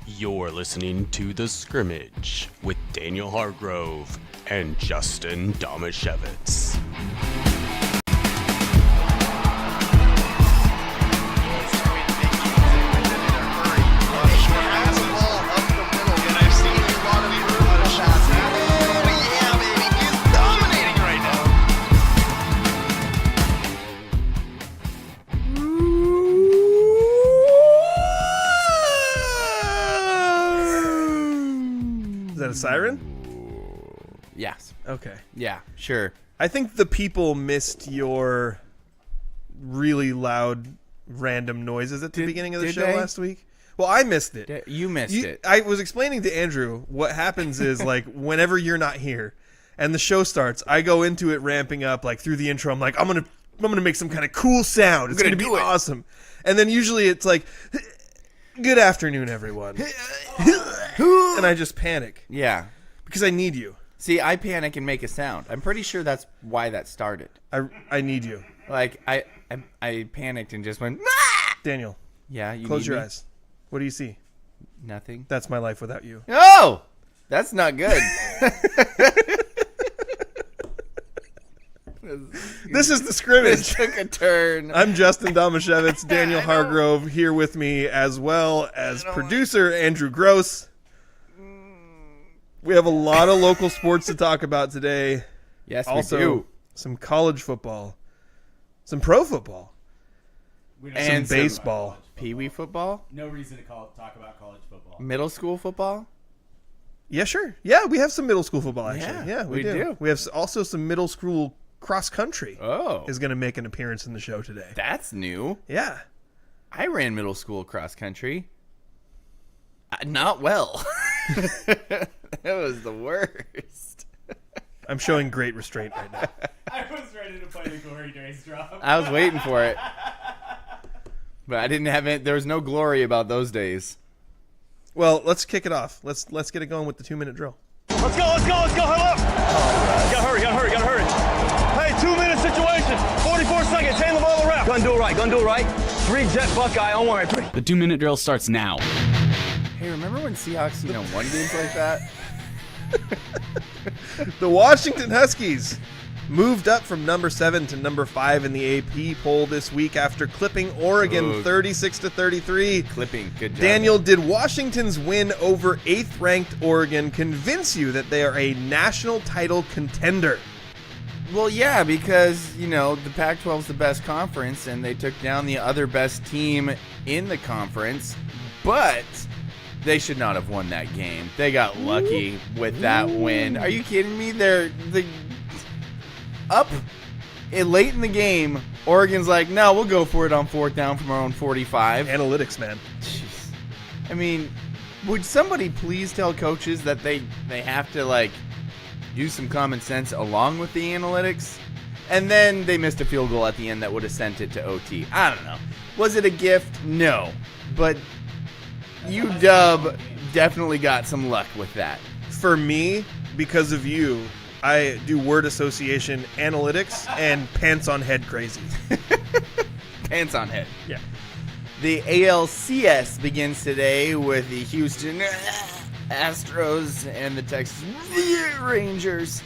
You're listening to The Scrimmage with Daniel Hargrove and Justin Domashevitz. Siren? Yes. Okay. Yeah, sure. I think the people missed your really loud random noises at the beginning of the show last week. Well, I missed it. You missed it. I was explaining to Andrew what happens is like whenever you're not here and the show starts, I go into it ramping up like through the intro. I'm like, I'm gonna make some kind of cool sound. It's gonna be awesome. And then usually it's like, good afternoon, everyone. And I just panic. Yeah. Because I need you. See, I panic and make a sound. I'm pretty sure that's why that started. I need you. Like, I panicked and just went, ah! Daniel. Yeah, you close need your me? eyes. What do you see? Nothing. That's my life without you. Oh! That's not good. This is The Scrimmage. This took a turn. I'm Justin Domashevitz, Daniel Hargrove, here with me as well as producer Andrew Gross. We have a lot of local sports to talk about today. Yes, also, we do. Some college football, some pro football, and some baseball. Pee-wee football? No reason to talk about college football. Middle school football? Yeah, sure. Yeah, we have some middle school football, actually. Yeah, we we do. We have also some middle school cross country. Oh. Is going to make an appearance in the show today. That's new. Yeah. I ran middle school cross country. Not well. That was the worst. I'm showing great restraint right now. I was ready to play the Glory Days drop. I was waiting for it. But I didn't have it. There was no glory about those days. Well, let's kick it off. Let's get it going with the 2-minute drill. Let's go, huddle up. Gotta hurry. Hey, 2-minute situation, 44 seconds, hand the ball to ref. Gonna do it right. 3 jet Buckeye on 1, 3. The 2-minute drill starts now. Hey, remember when Seahawks, won games like that? The Washington Huskies moved up from number 7 to number 5 in the AP poll this week after clipping Oregon 36-33. Clipping, good job. Daniel, did Washington's win over 8th-ranked Oregon convince you that they are a national title contender? Well, yeah, because, the Pac-12's the best conference, and they took down the other best team in the conference, but they should not have won that game. They got lucky with that win. Are you kidding me? They're up late in the game. Oregon's like, no, we'll go for it on 4th down from our own 45. Analytics, man. Jeez. I mean, would somebody please tell coaches that they have to, use some common sense along with the analytics? And then they missed a field goal at the end that would have sent it to OT. I don't know. Was it a gift? No. But UW definitely got some luck with that. For me, because of you, I do word association analytics and pants on head crazy. Pants on head. Yeah. The ALCS begins today with the Houston Astros and the Texas Rangers.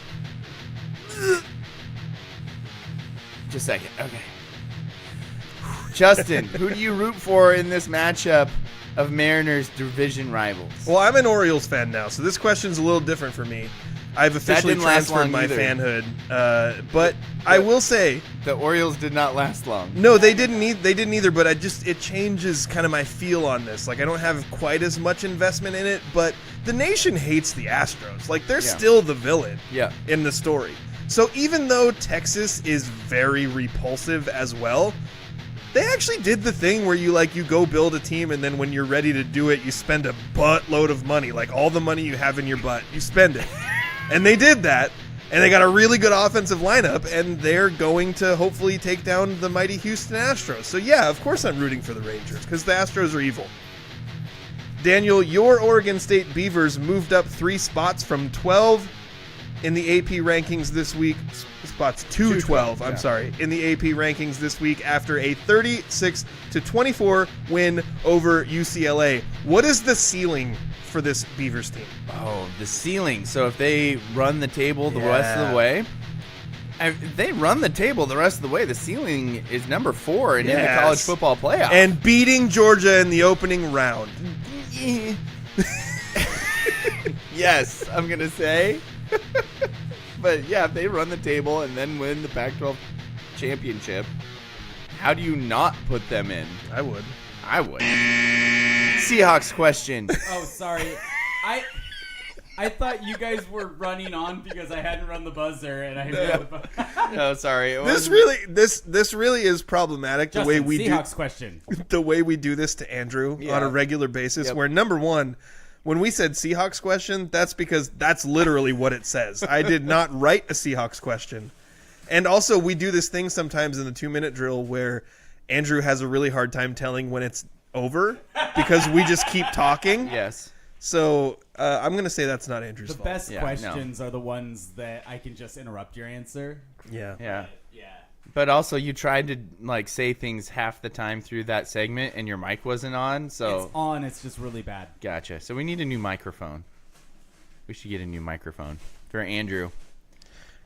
Just a second. Okay. Justin, who do you root for in this matchup of Mariners division rivals? Well, I'm an Orioles fan now, so this question's a little different for me. I've officially transferred my fanhood, but I will say the Orioles did not last long. No, they didn't either. But it changes kind of my feel on this. Like I don't have quite as much investment in it, but the nation hates the Astros. Like they're still the villain in the story. So even though Texas is very repulsive as well, they actually did the thing where you go build a team, and then when you're ready to do it, you spend a buttload of money, like all the money you have in your butt, you spend it. And they did that, and they got a really good offensive lineup, and they're going to hopefully take down the mighty Houston Astros. So yeah, of course I'm rooting for the Rangers, because the Astros are evil. Daniel, your Oregon State Beavers moved up 3 spots from 12 in the AP rankings this week. spots to 12. I'm sorry, in the AP rankings this week after a 36-24 win over UCLA. What is the ceiling for this Beavers team? Oh, the ceiling. So if they run the table the rest of the way, if they run the table the rest of the way, the ceiling is number 4 in the college football playoff. And beating Georgia in the opening round. Yes, I'm going to say. But yeah, if they run the table and then win the Pac-12 championship, how do you not put them in? I would. Seahawks question. Oh, sorry. I thought you guys were running on because I hadn't run the buzzer and I No, sorry. This really is problematic. Justin, the way we Seahawks question. The way we do this to Andrew on a regular basis. Where number one, when we said Seahawks question, that's because that's literally what it says. I did not write a Seahawks question. And also, we do this thing sometimes in the 2-minute drill where Andrew has a really hard time telling when it's over because we just keep talking. Yes. So I'm going to say that's not Andrew's fault. The best questions are the ones that I can just interrupt your answer. Yeah. Yeah. But also, you tried to say things half the time through that segment, and your mic wasn't on. So it's on. It's just really bad. Gotcha. So we need a new microphone. We should get a new microphone for Andrew.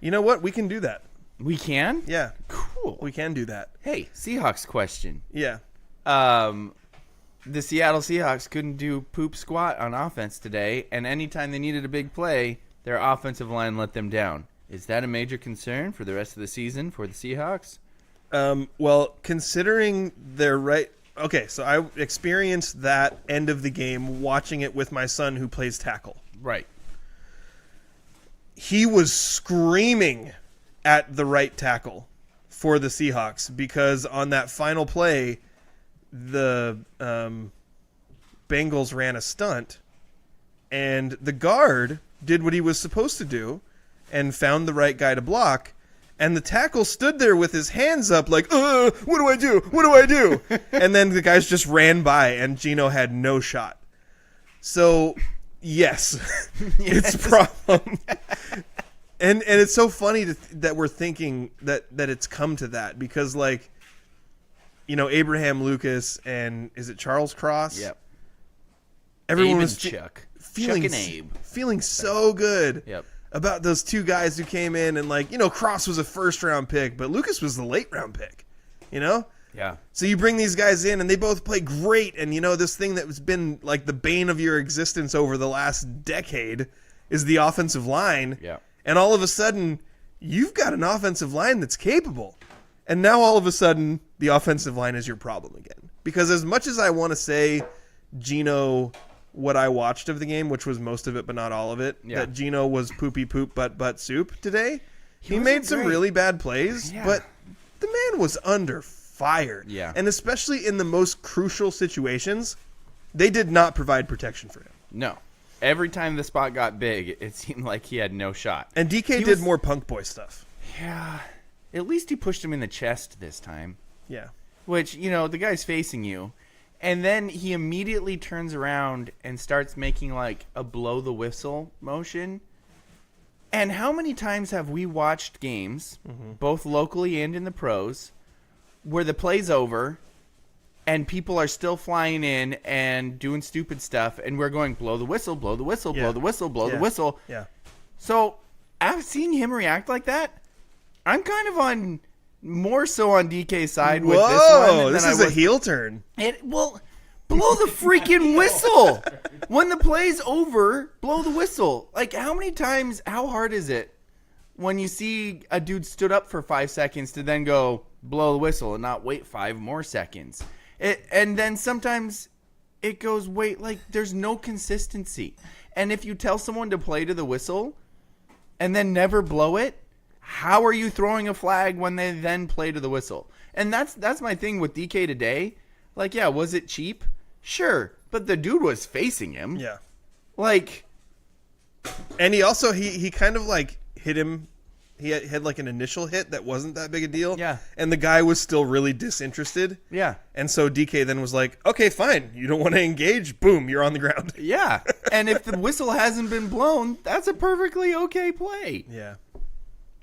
You know what? We can do that. We can? Yeah. Cool. We can do that. Hey, Seahawks question. Yeah. The Seattle Seahawks couldn't do poop squat on offense today, and anytime they needed a big play, their offensive line let them down. Is that a major concern for the rest of the season for the Seahawks? Well, considering they're right... Okay, so I experienced that end of the game watching it with my son who plays tackle. Right. He was screaming at the right tackle for the Seahawks because on that final play, the Bengals ran a stunt, and the guard did what he was supposed to do and found the right guy to block, and the tackle stood there with his hands up like, what do I do? What do I do? And then the guys just ran by, and Gino had no shot. So, yes. It's a problem. And it's so funny that we're thinking that it's come to that because, Abraham Lucas and is it Charles Cross? Yep. Everyone Abe was Chuck. feeling Chuck and Abe. feeling so good Yep. about those two guys who came in and Cross was a first-round pick, but Lucas was the late-round pick, Yeah. So you bring these guys in and they both play great, and this thing that's been the bane of your existence over the last decade is the offensive line. Yeah. And all of a sudden, you've got an offensive line that's capable. And now all of a sudden, the offensive line is your problem again. Because as much as I want to say Gino, what I watched of the game, which was most of it but not all of it, that Gino was poopy poop butt soup today, he made some really bad plays, but the man was under fire. Yeah. And especially in the most crucial situations, they did not provide protection for him. No. Every time the spot got big, it seemed like he had no shot. And DK did more punk boy stuff. Yeah. At least he pushed him in the chest this time. Yeah. Which, the guy's facing you. And then he immediately turns around and starts making a blow the whistle motion. And how many times have we watched games, both locally and in the pros, where the play's over and people are still flying in and doing stupid stuff, and we're going, blow the whistle, blow the whistle, blow the whistle, blow the whistle. Yeah. So, I've seen him react like that. I'm kind of more so on DK's side with this one. This is a heel turn. Blow the freaking whistle. When the play's over, blow the whistle. How hard is it when you see a dude stood up for 5 seconds to then go, blow the whistle and not wait 5 more seconds? And then sometimes it goes, there's no consistency. And if you tell someone to play to the whistle and then never blow it, how are you throwing a flag when they then play to the whistle? And that's my thing with DK today. Was it cheap? Sure. But the dude was facing him. Yeah. And he also, he kind of hit him. He had an initial hit that wasn't that big a deal. Yeah. And the guy was still really disinterested. Yeah. And so DK then was like, okay, fine. You don't want to engage? Boom, you're on the ground. Yeah. And if the whistle hasn't been blown, that's a perfectly okay play. Yeah.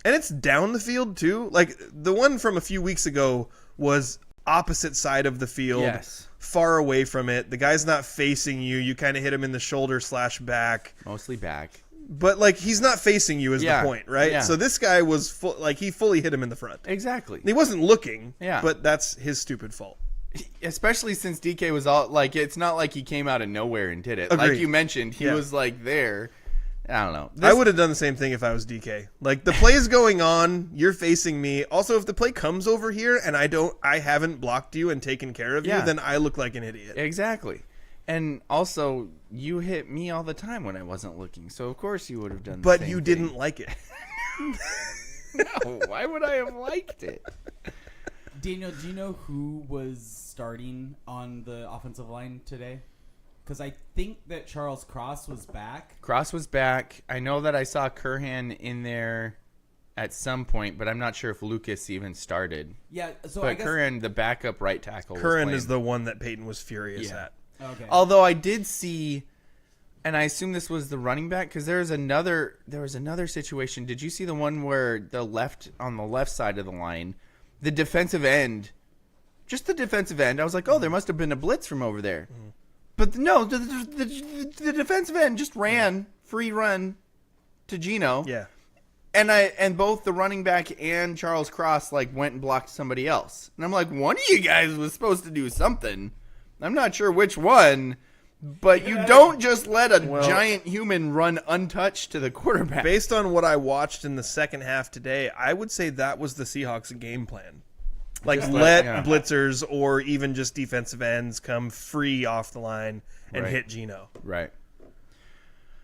And it's down the field, too. Like, the one from a few weeks ago was opposite side of the field, far away from it. The guy's not facing you. You kind of hit him in the shoulder / back. Mostly back. But, like, he's not facing you is the point, right? Yeah. So this guy was, he fully hit him in the front. Exactly. He wasn't looking, Yeah. but that's his stupid fault. Especially since DK was all, like, it's not like he came out of nowhere and did it. Agreed. Like you mentioned, he was, like, there. I don't know. I would have done the same thing if I was DK. Like, the play is going on, you're facing me. Also, if the play comes over here and I haven't blocked you and taken care of you, then I look like an idiot. Exactly. And also, you hit me all the time when I wasn't looking, so of course you would have done the same But you thing. didn't like it. No, why would I have liked it? Daniel, do you know who was starting on the offensive line today? Because I think that Charles Cross was back. Cross was back. I know that I saw Curhan in there at some point, but I'm not sure if Lucas even started. Yeah, so but I guess Curhan, the backup right tackle, Curran is the one that Peyton was furious at. Okay. Although I did see, and I assume this was the running back, because there was another situation. Did you see the one where on the left side of the line, the defensive end, just the defensive end? I was like, oh, there must have been a blitz from over there. Mm-hmm. But no, the defensive end just ran, free run to Gino. Yeah. And both the running back and Charles Cross like went and blocked somebody else. And I'm like, one of you guys was supposed to do something. I'm not sure which one, but you don't just let a giant human run untouched to the quarterback. Based on what I watched in the second half today, I would say that was the Seahawks' game plan. Like, blitzers or even just defensive ends come free off the line and hit Gino. Right.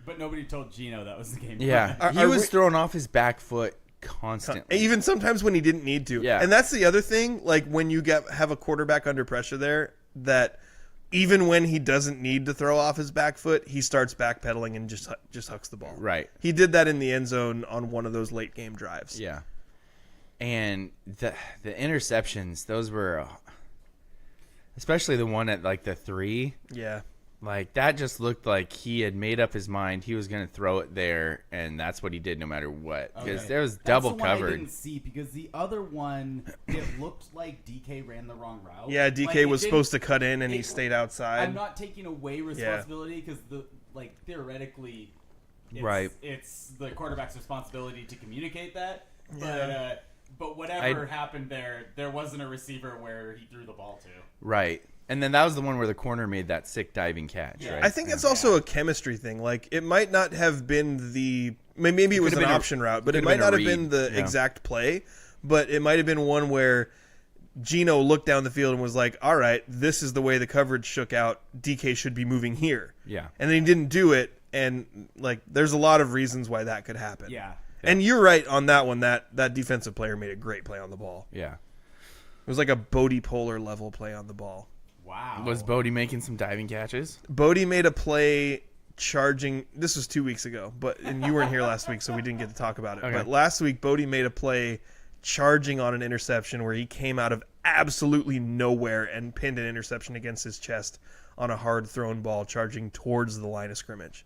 But nobody told Gino that was the game plan. Yeah. He was throwing off his back foot constantly. Even sometimes when he didn't need to. Yeah. And that's the other thing, like when you have a quarterback under pressure there, that even when he doesn't need to throw off his back foot, he starts backpedaling and just hucks the ball. Right. He did that in the end zone on one of those late game drives. Yeah. And the interceptions, those were, especially the one at like the 3. Yeah. Like that just looked like he had made up his mind. He was going to throw it there, and that's what he did no matter what. Because there was double That's the covered. one I didn't see because the other one, it looked like DK ran the wrong route. Yeah, DK was supposed to cut in, and he stayed outside. I'm not taking away responsibility because theoretically, it's the quarterback's responsibility to communicate that. But whatever happened there wasn't a receiver where he threw the ball to. Right. And then that was the one where the corner made that sick diving catch, right? I think it's also a chemistry thing. Like, it might not have been maybe it was an option route, but it might not have been the exact play. But it might have been one where Gino looked down the field and was like, all right, this is the way the coverage shook out. DK should be moving here. Yeah. And then he didn't do it. And, like, there's a lot of reasons why that could happen. Yeah. And you're right on that one. That defensive player made a great play on the ball. Yeah. It was like a Bodie Polar level play on the ball. Wow. Was Bodie making some diving catches? Bodie made a play charging. This was 2 weeks ago, and you weren't here last week, so we didn't get to talk about it. Okay. But last week, Bodie made a play charging on an interception where he came out of absolutely nowhere and pinned an interception against his chest on a hard thrown ball charging towards the line of scrimmage.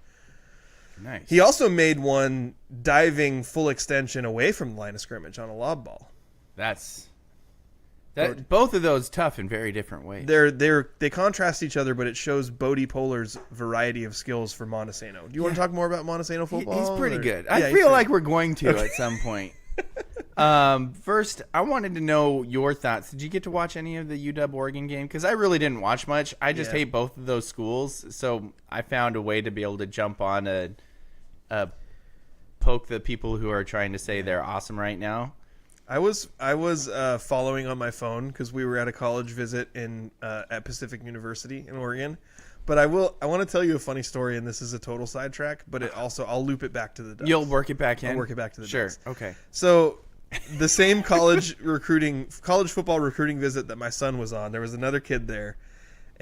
Nice. He also made one diving full extension away from the line of scrimmage on a lob ball. Both of those tough in very different ways. They contrast each other, but it shows Bodie Polar's variety of skills for Montesano. Do you want to talk more about Montesano football? He's pretty good. I feel like we're going to at some point. First, I wanted to know your thoughts. Did you get to watch any of the UW Oregon game? Because I really didn't watch much. I just hate both of those schools, so I found a way to be able to jump on poke the people who are trying to say they're awesome right now. I was following on my phone because we were at a college visit at Pacific University in Oregon. But I want to tell you a funny story, and this is a total sidetrack. But I'll loop it back to the Ducks. You'll work it back in. I'll work it back to the Sure. Ducks. Okay. So the same college football recruiting visit that my son was on, there was another kid there.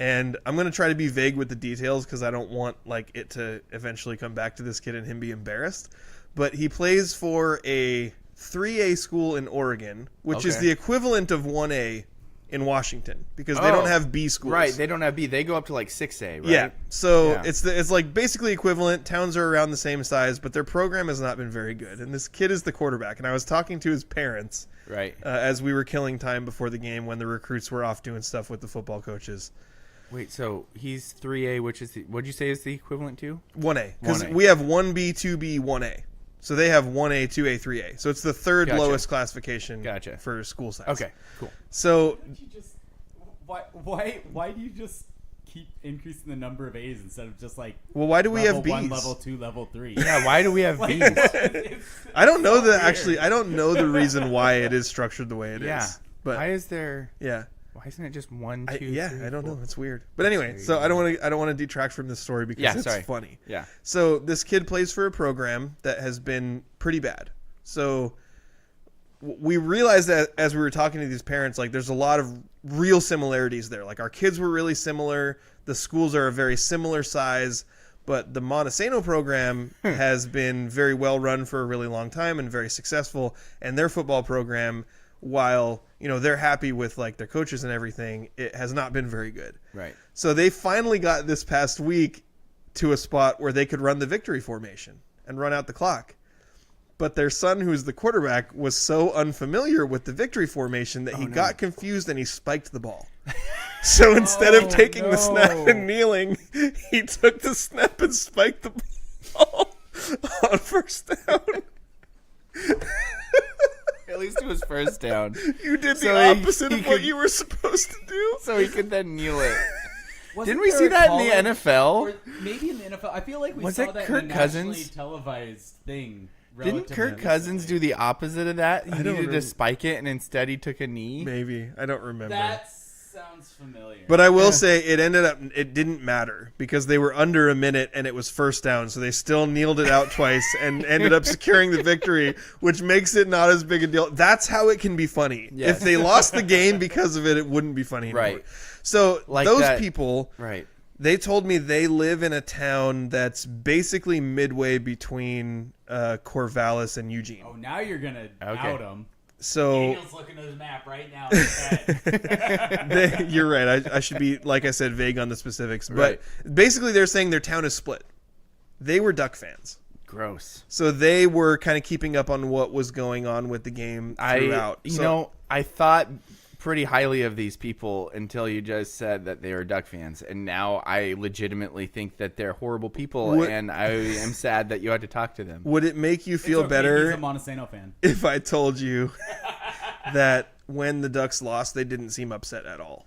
And I'm going to try to be vague with the details because I don't want it to eventually come back to this kid and him be embarrassed. But he plays for a 3A school in Oregon, which is the equivalent of 1A in Washington because they don't have B schools. Right, they don't have B. They go up to like 6A, right? Yeah. So it's like basically equivalent. Towns are around the same size, but their program has not been very good. And this kid is the quarterback. And I was talking to his parents as we were killing time before the game when the recruits were off doing stuff with the football coaches. Wait, so he's 3A, which is what'd you say is the equivalent to? 1A. Because we have 1B, 2B, 1A. So they have 1A, 2A, 3A. So it's the third lowest classification for school size. Okay, cool. So why do you just keep increasing the number of A's instead of just like why do we have B's? 1, level 2, level 3? Yeah, why do we have B's? I don't know I don't know the reason why it is structured the way it is. But why is there? Yeah. Why isn't it just 1, 2? I don't know. It's weird. But anyway, so I don't want to detract from this story because it's funny. Yeah. So this kid plays for a program that has been pretty bad. So we realized that as we were talking to these parents, like there's a lot of real similarities there. Like our kids were really similar. The schools are a very similar size, but the Montesano program has been very well run for a really long time and very successful. And their football program, while they're happy with like their coaches and everything, it has not been very good. Right. So they finally got this past week to a spot where they could run the victory formation and run out the clock. But their son, who's the quarterback, was so unfamiliar with the victory formation that he got confused and he spiked the ball. So instead of taking the snap and kneeling, he took the snap and spiked the ball on first down. At least it was first down. You did the opposite of what you were supposed to do. So he could then kneel it. Didn't we see that in the NFL? Or maybe in the NFL. I feel like we saw that in a nationally televised thing. Didn't Kirk Cousins do the opposite of that? He needed to spike it, and instead he took a knee? Maybe. I don't remember. That sounds familiar. But I will say it didn't matter because they were under a minute and it was first down. So they still kneeled it out twice and ended up securing the victory, which makes it not as big a deal. That's how it can be funny. Yes. If they lost the game because of it, it wouldn't be funny anymore. Right. So like those people... Right. They told me they live in a town that's basically midway between Corvallis and Eugene. Oh, now you're going to out them. So Daniel's looking at his map right now. You're right. I should be, like I said, vague on the specifics. But basically they're saying their town is split. They were Duck fans. Gross. So they were kind of keeping up on what was going on with the game throughout. I thought pretty highly of these people until you just said that they were Duck fans, and now I legitimately think that they're horrible people, and I am sad that you had to talk to them. Would it make you feel better? He's a Montesano fan. If I told you that when the Ducks lost, they didn't seem upset at all?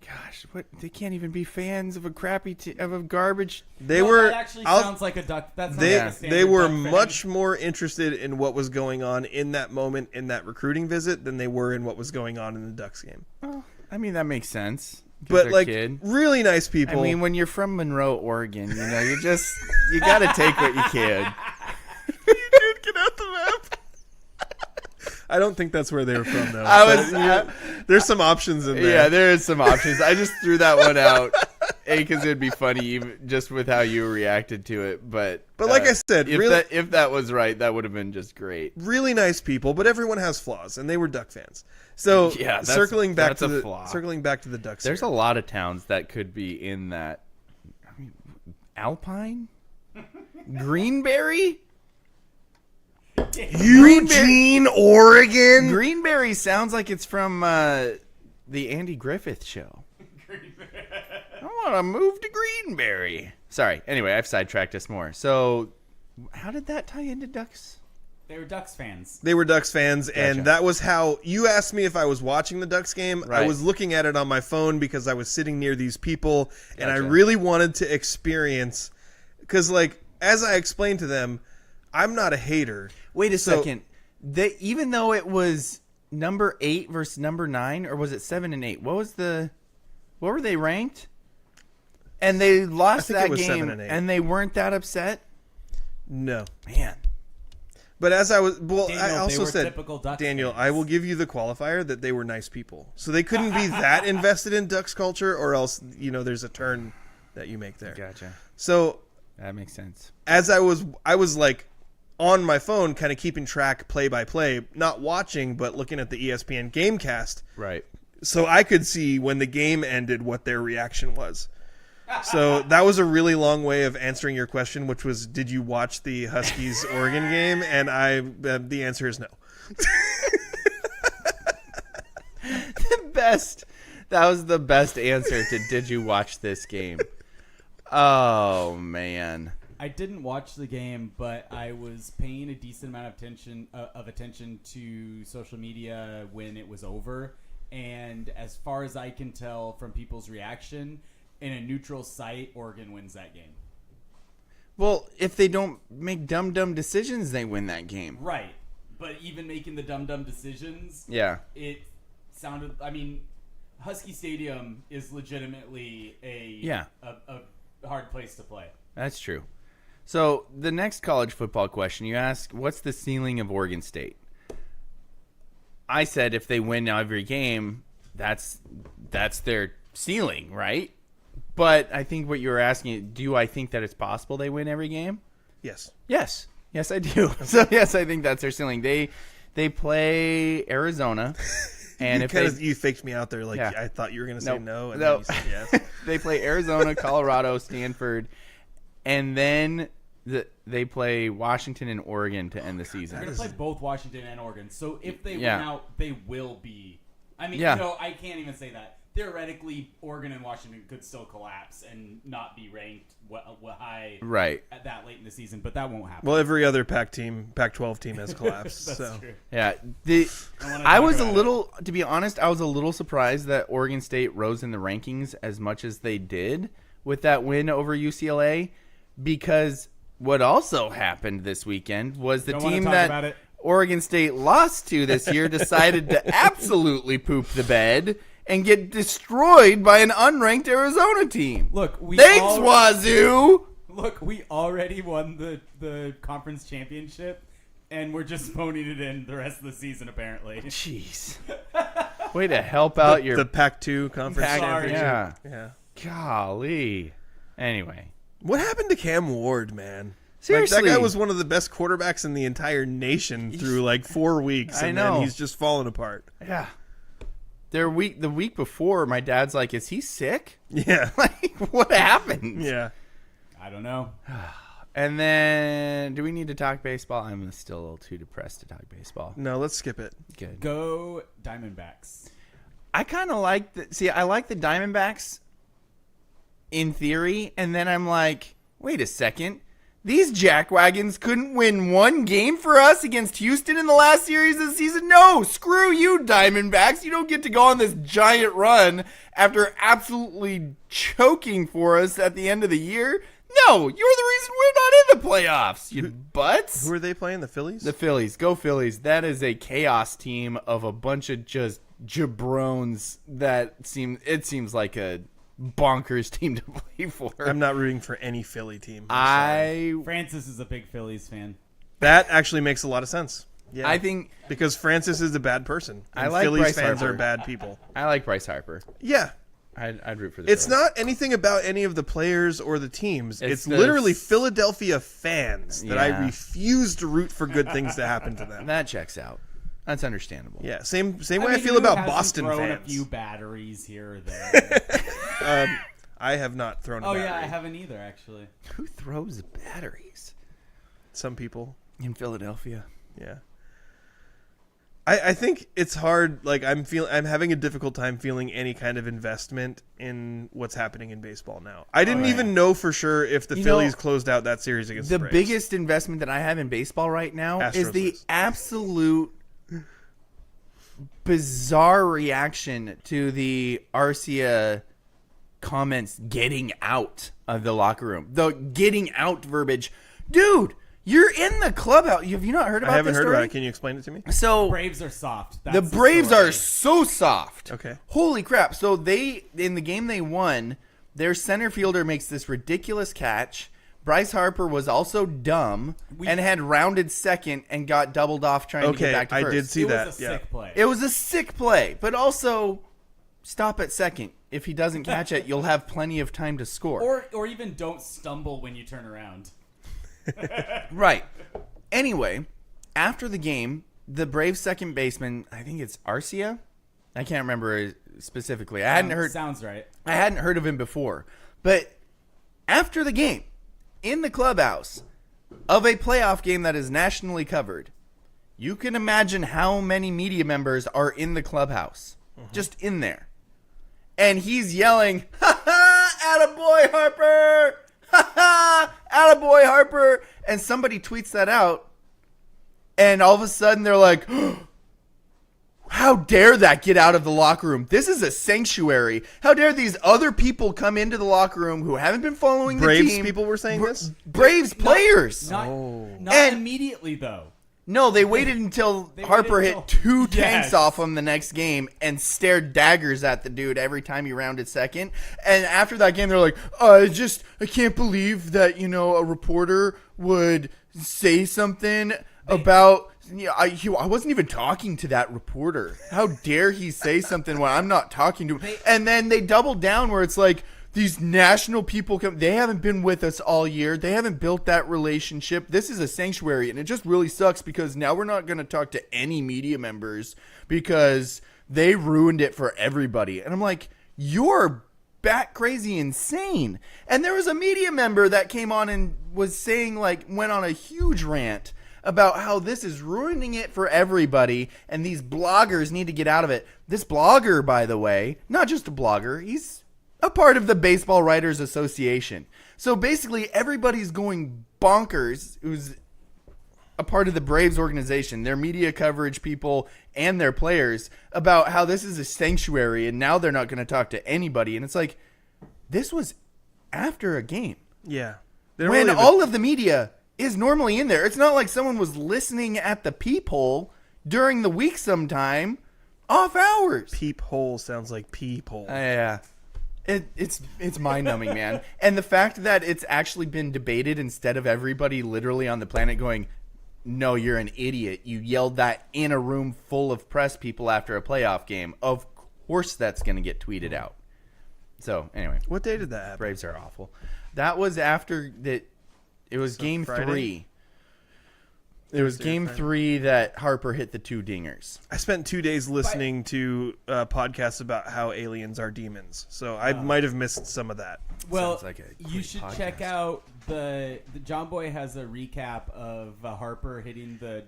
Gosh, what? They can't even be fans of a crappy of a garbage. That actually sounds like a Duck. That's they were much more interested in what was going on in that moment in that recruiting visit than they were in what was going on in the Ducks game. Well, I mean that makes sense. But like really nice people. I mean, when you're from Monroe, Oregon, you got to take what you can. You did get out the map. I don't think that's where they were from, though. There's some options in there. Yeah, there is some options. I just threw that one out, because it'd be funny even just with how you reacted to it. But like I said, if that was right, that would have been just great. Really nice people, but everyone has flaws, and they were Duck fans. So circling back to the Ducks. There's a lot of towns that could be in that. I mean, Alpine, Greenberry. Eugene, Oregon. Greenberry sounds like it's from the Andy Griffith Show. I want to move to Greenberry. Sorry. Anyway, I've sidetracked us more. So, how did that tie into Ducks? They were Ducks fans. Gotcha. And that was how you asked me if I was watching the Ducks game. Right. I was looking at it on my phone because I was sitting near these people, and I really wanted to experience, because like as I explained to them, I'm not a hater. Wait a second. Even though it was number 8 versus number 9, or was it 7 and 8? What were they ranked? And they lost that game, and they weren't that upset? No. Man. But as I was, Daniel, I also said, Daniel, I will give you the qualifier that they were nice people. So they couldn't be that invested in Ducks culture, or else, there's a turn that you make there. Gotcha. So that makes sense. As I was like on my phone, kind of keeping track play by play, not watching, but looking at the ESPN Gamecast. Right. so I could see when the game ended what their reaction was. So that was a really long way of answering your question, which was, did you watch the Huskies Oregon game? And the answer is no. That was the best answer to did you watch this game? Oh, man. I didn't watch the game, but I was paying a decent amount of attention to social media when it was over. And as far as I can tell from people's reaction, in a neutral site, Oregon wins that game. Well, if they don't make dumb decisions, they win that game. Right. But even making the dumb decisions, it sounded... I mean, Husky Stadium is legitimately a hard place to play. That's true. So the next college football question, you ask, what's the ceiling of Oregon State? I said if they win every game, that's their ceiling, right? But I think what you were asking, do I think that it's possible they win every game? Yes. Yes, I do. So yes, I think that's their ceiling. They play Arizona, and you faked me out there, like I thought you were going to say no, and then you said yes. They play Arizona, Colorado, Stanford, and then they play Washington and Oregon to end the season. They're going to play both Washington and Oregon. So if they win out, they will be. I mean, I can't even say that. Theoretically, Oregon and Washington could still collapse and not be ranked high at that late in the season, but that won't happen. Well, every other Pac-12 team has collapsed. That's so. true. Yeah. I was to be honest, I was a little surprised that Oregon State rose in the rankings as much as they did with that win over UCLA, because what also happened this weekend was the team that Oregon State lost to this year decided to absolutely poop the bed and get destroyed by an unranked Arizona team. Look, Wazoo! Look, we already won the conference championship, and we're just phoning it in the rest of the season, apparently. Jeez. Way to help out the Pac-2 conference championship. Yeah. Golly. Anyway. What happened to Cam Ward, man? Seriously. That guy was one of the best quarterbacks in the entire nation through 4 weeks, and then he's just fallen apart. Yeah. The week before, my dad's like, is he sick? Yeah. What happened? Yeah. I don't know. And then, do we need to talk baseball? I'm still a little too depressed to talk baseball. No, let's skip it. Good. Go Diamondbacks. I kind of like I like the Diamondbacks in theory, and then I'm like, wait a second. These jackwagons couldn't win one game for us against Houston in the last series of the season? No, screw you, Diamondbacks. You don't get to go on this giant run after absolutely choking for us at the end of the year. No, you're the reason we're not in the playoffs, you butts. Who are they playing, the Phillies? The Phillies. Go Phillies. That is a chaos team of a bunch of just jabrones that seems like a bonkers team to play for. I'm not rooting for any Philly team. Francis is a big Phillies fan. That actually makes a lot of sense. Yeah, I think because Francis is a bad person. And I like Phillies Bryce fans Harper. are bad people. I like Bryce Harper. Yeah, I'd root for the It's Phillies. not anything about any of the players or the teams. It's literally Philadelphia fans that I refuse to root for good things to happen to them. That checks out. That's understandable. Yeah, same way I feel about Boston thrown fans. A few batteries here or there. I have not thrown a battery. Oh, yeah, I haven't either, actually. Who throws batteries? Some people. In Philadelphia. Yeah. I think it's hard. I'm having a difficult time feeling any kind of investment in what's happening in baseball now. I didn't even know for sure if the Phillies closed out that series against the Braves. The biggest investment that I have in baseball right now is the absolute bizarre reaction to the Arcia comments getting out of the locker room. The getting out verbiage. Dude, you're in the clubhouse. Have you not heard about this? I haven't heard about it. Can you explain it to me? So Braves are soft. The Braves are so soft. Okay. Holy crap. So in the game they won, their center fielder makes this ridiculous catch. Bryce Harper was also dumb and had rounded second and got doubled off trying to get back to first. I did see that. It was a sick play. It was a sick play, but also stop at second. If he doesn't catch it, you'll have plenty of time to score. Or even don't stumble when you turn around. Right. Anyway, after the game, the Braves second baseman, I think it's Arcia. I can't remember specifically. I hadn't heard. Sounds right. I hadn't heard of him before, but after the game, in the clubhouse of a playoff game that is nationally covered, you can imagine how many media members are in the clubhouse, just in there, and he's yelling, "Ha ha! Attaboy Harper! Ha ha! Attaboy Harper!" And somebody tweets that out, and all of a sudden they're like, how dare that get out of the locker room? This is a sanctuary. How dare these other people come into the locker room who haven't been following the team? Braves people were saying this? Braves players. Not And- immediately, though. No, they waited until Harper hit 2 tanks Yes. off him the next game and stared daggers at the dude every time he rounded second. And after that game, they're like, I can't believe that, a reporter would say something about... I wasn't even talking to that reporter. How dare he say something when I'm not talking to him? And then they doubled down where it's like, these national people they haven't been with us all year. They haven't built that relationship. This is a sanctuary, and it just really sucks because now we're not going to talk to any media members because they ruined it for everybody. And I'm like, you're bat crazy insane. And there was a media member that came on and was saying, went on a huge rant about how this is ruining it for everybody and these bloggers need to get out of it. This blogger, by the way, not just a blogger, he's a part of the Baseball Writers Association. So basically everybody's going bonkers who's a part of the Braves organization, their media coverage people and their players, about how this is a sanctuary and now they're not going to talk to anybody. And it's like, this was after a game. Yeah. When all of the media is normally in there. It's not like someone was listening at the peephole during the week sometime, off hours. Peephole sounds like peephole. Yeah. It's mind-numbing, man. And the fact that it's actually been debated instead of everybody literally on the planet going, no, you're an idiot. You yelled that in a room full of press people after a playoff game. Of course that's going to get tweeted out. So, anyway. What day did that happen? Braves are awful. That was after that. It was game Friday? 3. It was game 3 that Harper hit the 2 dingers. I spent 2 days listening to podcasts about how aliens are demons, so I might have missed some of that. Well, like you should check out the John Boy has a recap of Harper hitting the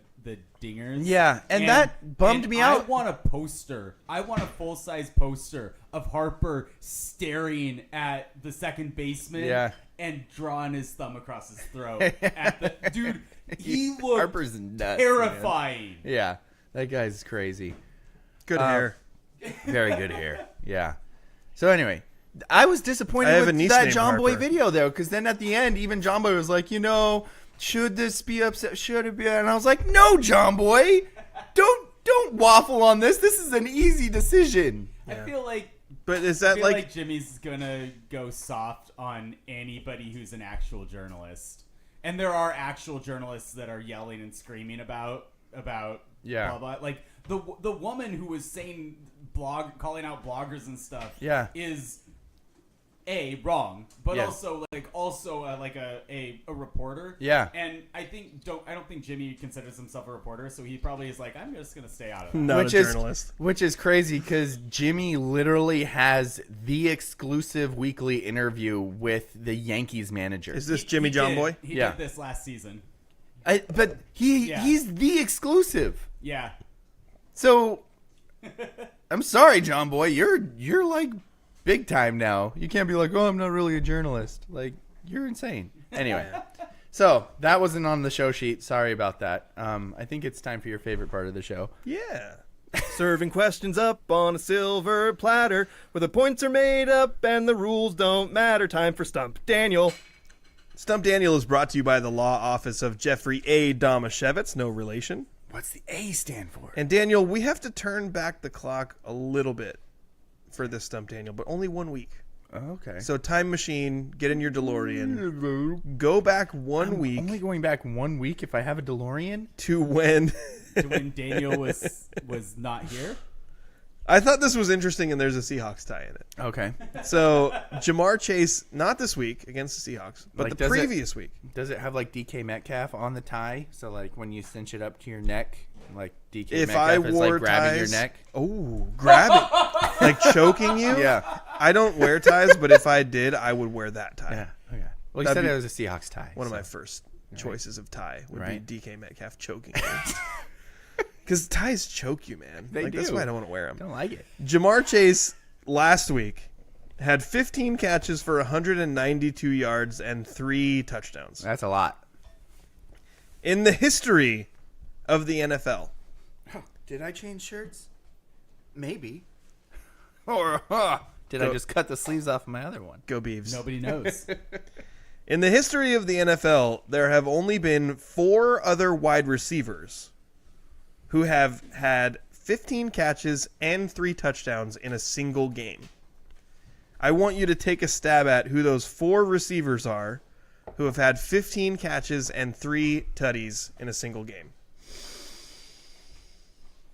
dingers. Yeah, and that bummed me out. I want a poster. I want a full-size poster of Harper staring at the second baseman and drawing his thumb across his throat. Dude, he looked Harper's nuts, terrifying. Man. Yeah, that guy's crazy. Good hair. Very good hair. Yeah. So anyway, I was disappointed I have a with niece that named John Boy Harper. video, though, because then at the end, even John Boy was like, should this be upset? Should it be? And I was like, no, John Boy, don't waffle on this. This is an easy decision. I feel like. But is that I feel like Jimmy's gonna go soft on anybody who's an actual journalist, and there are actual journalists that are yelling and screaming about blah blah. Like the woman who was saying calling out bloggers and stuff. Is wrong, but also a reporter. Yeah. And I don't think Jimmy considers himself a reporter, so he probably is like, I'm just gonna stay out of that. Not a journalist. Which is crazy because Jimmy literally has the exclusive weekly interview with the Yankees manager. Is this Jimmy John Boy? He did this last season. But he's the exclusive. Yeah. So I'm sorry, John Boy. You're like big time now. You can't be like, oh, I'm not really a journalist. Like, you're insane. Anyway, so that wasn't on the show sheet. Sorry about that. I think it's time for your favorite part of the show. Yeah. Serving questions up on a silver platter where the points are made up and the rules don't matter. Time for Stump Daniel. Stump Daniel is brought to you by the law office of Jeffrey A. Domashevitz, no relation. What's the A stand for? And Daniel, we have to turn back the clock a little bit for this Stump Daniel, but only 1 week. Okay. So time machine, get in your DeLorean, go back one week. Only going back 1 week if I have a DeLorean? To when Daniel was not here. I thought this was interesting, and there's a Seahawks tie in it. Okay. So Jamar Chase, not this week against the Seahawks, but Like, the previous week. Does it have like DK Metcalf on the tie? So like when you cinch it up to your neck, like DK If Metcalf I is wore like grabbing ties, your neck? oh, grab it, like choking you. Yeah. I don't wear ties, but if I did, I would wear that tie. Yeah. Okay. Well, you That'd said be it was a Seahawks tie. One of my first choices of tie would Right. be DK Metcalf choking you. Because ties choke you, man. They That's do. why I don't want to wear them. I don't like it. Jamar Chase last week had 15 catches for 192 yards and 3 touchdowns. That's a lot. In the history of the NFL. Did I change shirts? Maybe. Or did I just cut the sleeves off of my other one? Go Beavs. Nobody knows. In the history of the NFL, there have only been 4 other wide receivers who have had 15 catches and 3 touchdowns in a single game. I want you to take a stab at who those 4 receivers are who have had 15 catches and 3 tutties in a single game.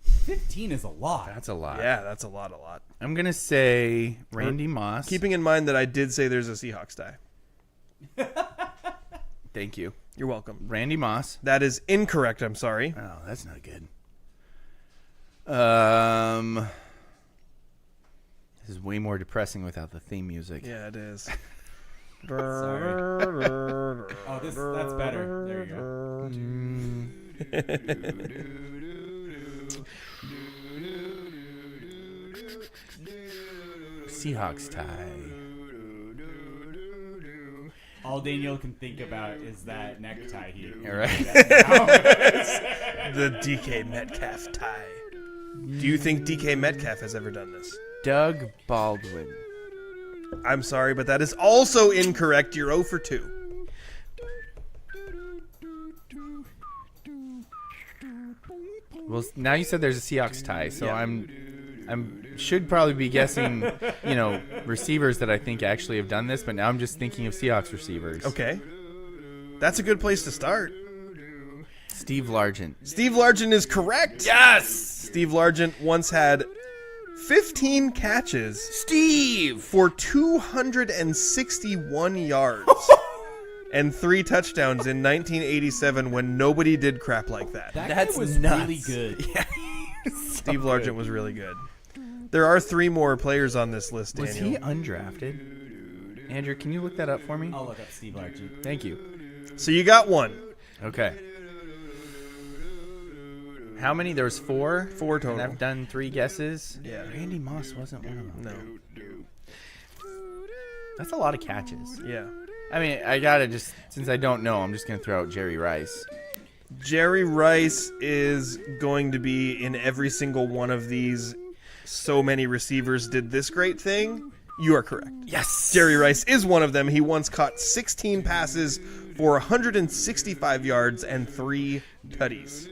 15 is a lot. That's a lot. Yeah, that's a lot. I'm going to say Randy Moss. Keeping in mind that I did say there's a Seahawks tie. Thank you. You're welcome. Randy Moss. That is incorrect, I'm sorry. Oh, that's not good. This is way more depressing without the theme music. Yeah, it is. Sorry. Oh, that's better. There you go. Seahawks tie. All Daniel can think about is that necktie he. All right. The DK Metcalf tie. Do you think DK Metcalf has ever done this? Doug Baldwin. I'm sorry, but that is also incorrect. You're 0 for 2. Well, now you said there's a Seahawks tie, so I'm should probably be guessing, receivers that I think actually have done this, but now I'm just thinking of Seahawks receivers. Okay. That's a good place to start. Steve Largent. Steve Largent is correct. Yes! Steve Largent once had 15 catches Steve! for 261 yards and 3 touchdowns in 1987 when nobody did crap like that. That's guy was nuts. really good. Yeah. Steve Largent was really good. There are 3 more players on this list, Was Daniel. he undrafted? Andrew, can you look that up for me? I'll look up Steve Largent. Thank you. So you got 1. Okay. How many? There was 4? 4 total. And I've done 3 guesses. Yeah. Randy Moss wasn't one of them. No. That's a lot of catches. Yeah. I mean, I gotta just, since I don't know, I'm just gonna throw out Jerry Rice. Jerry Rice is going to be in every single one of these. So many receivers did this great thing. You are correct. Yes! Jerry Rice is one of them. He once caught 16 passes for 165 yards and 3 tutties.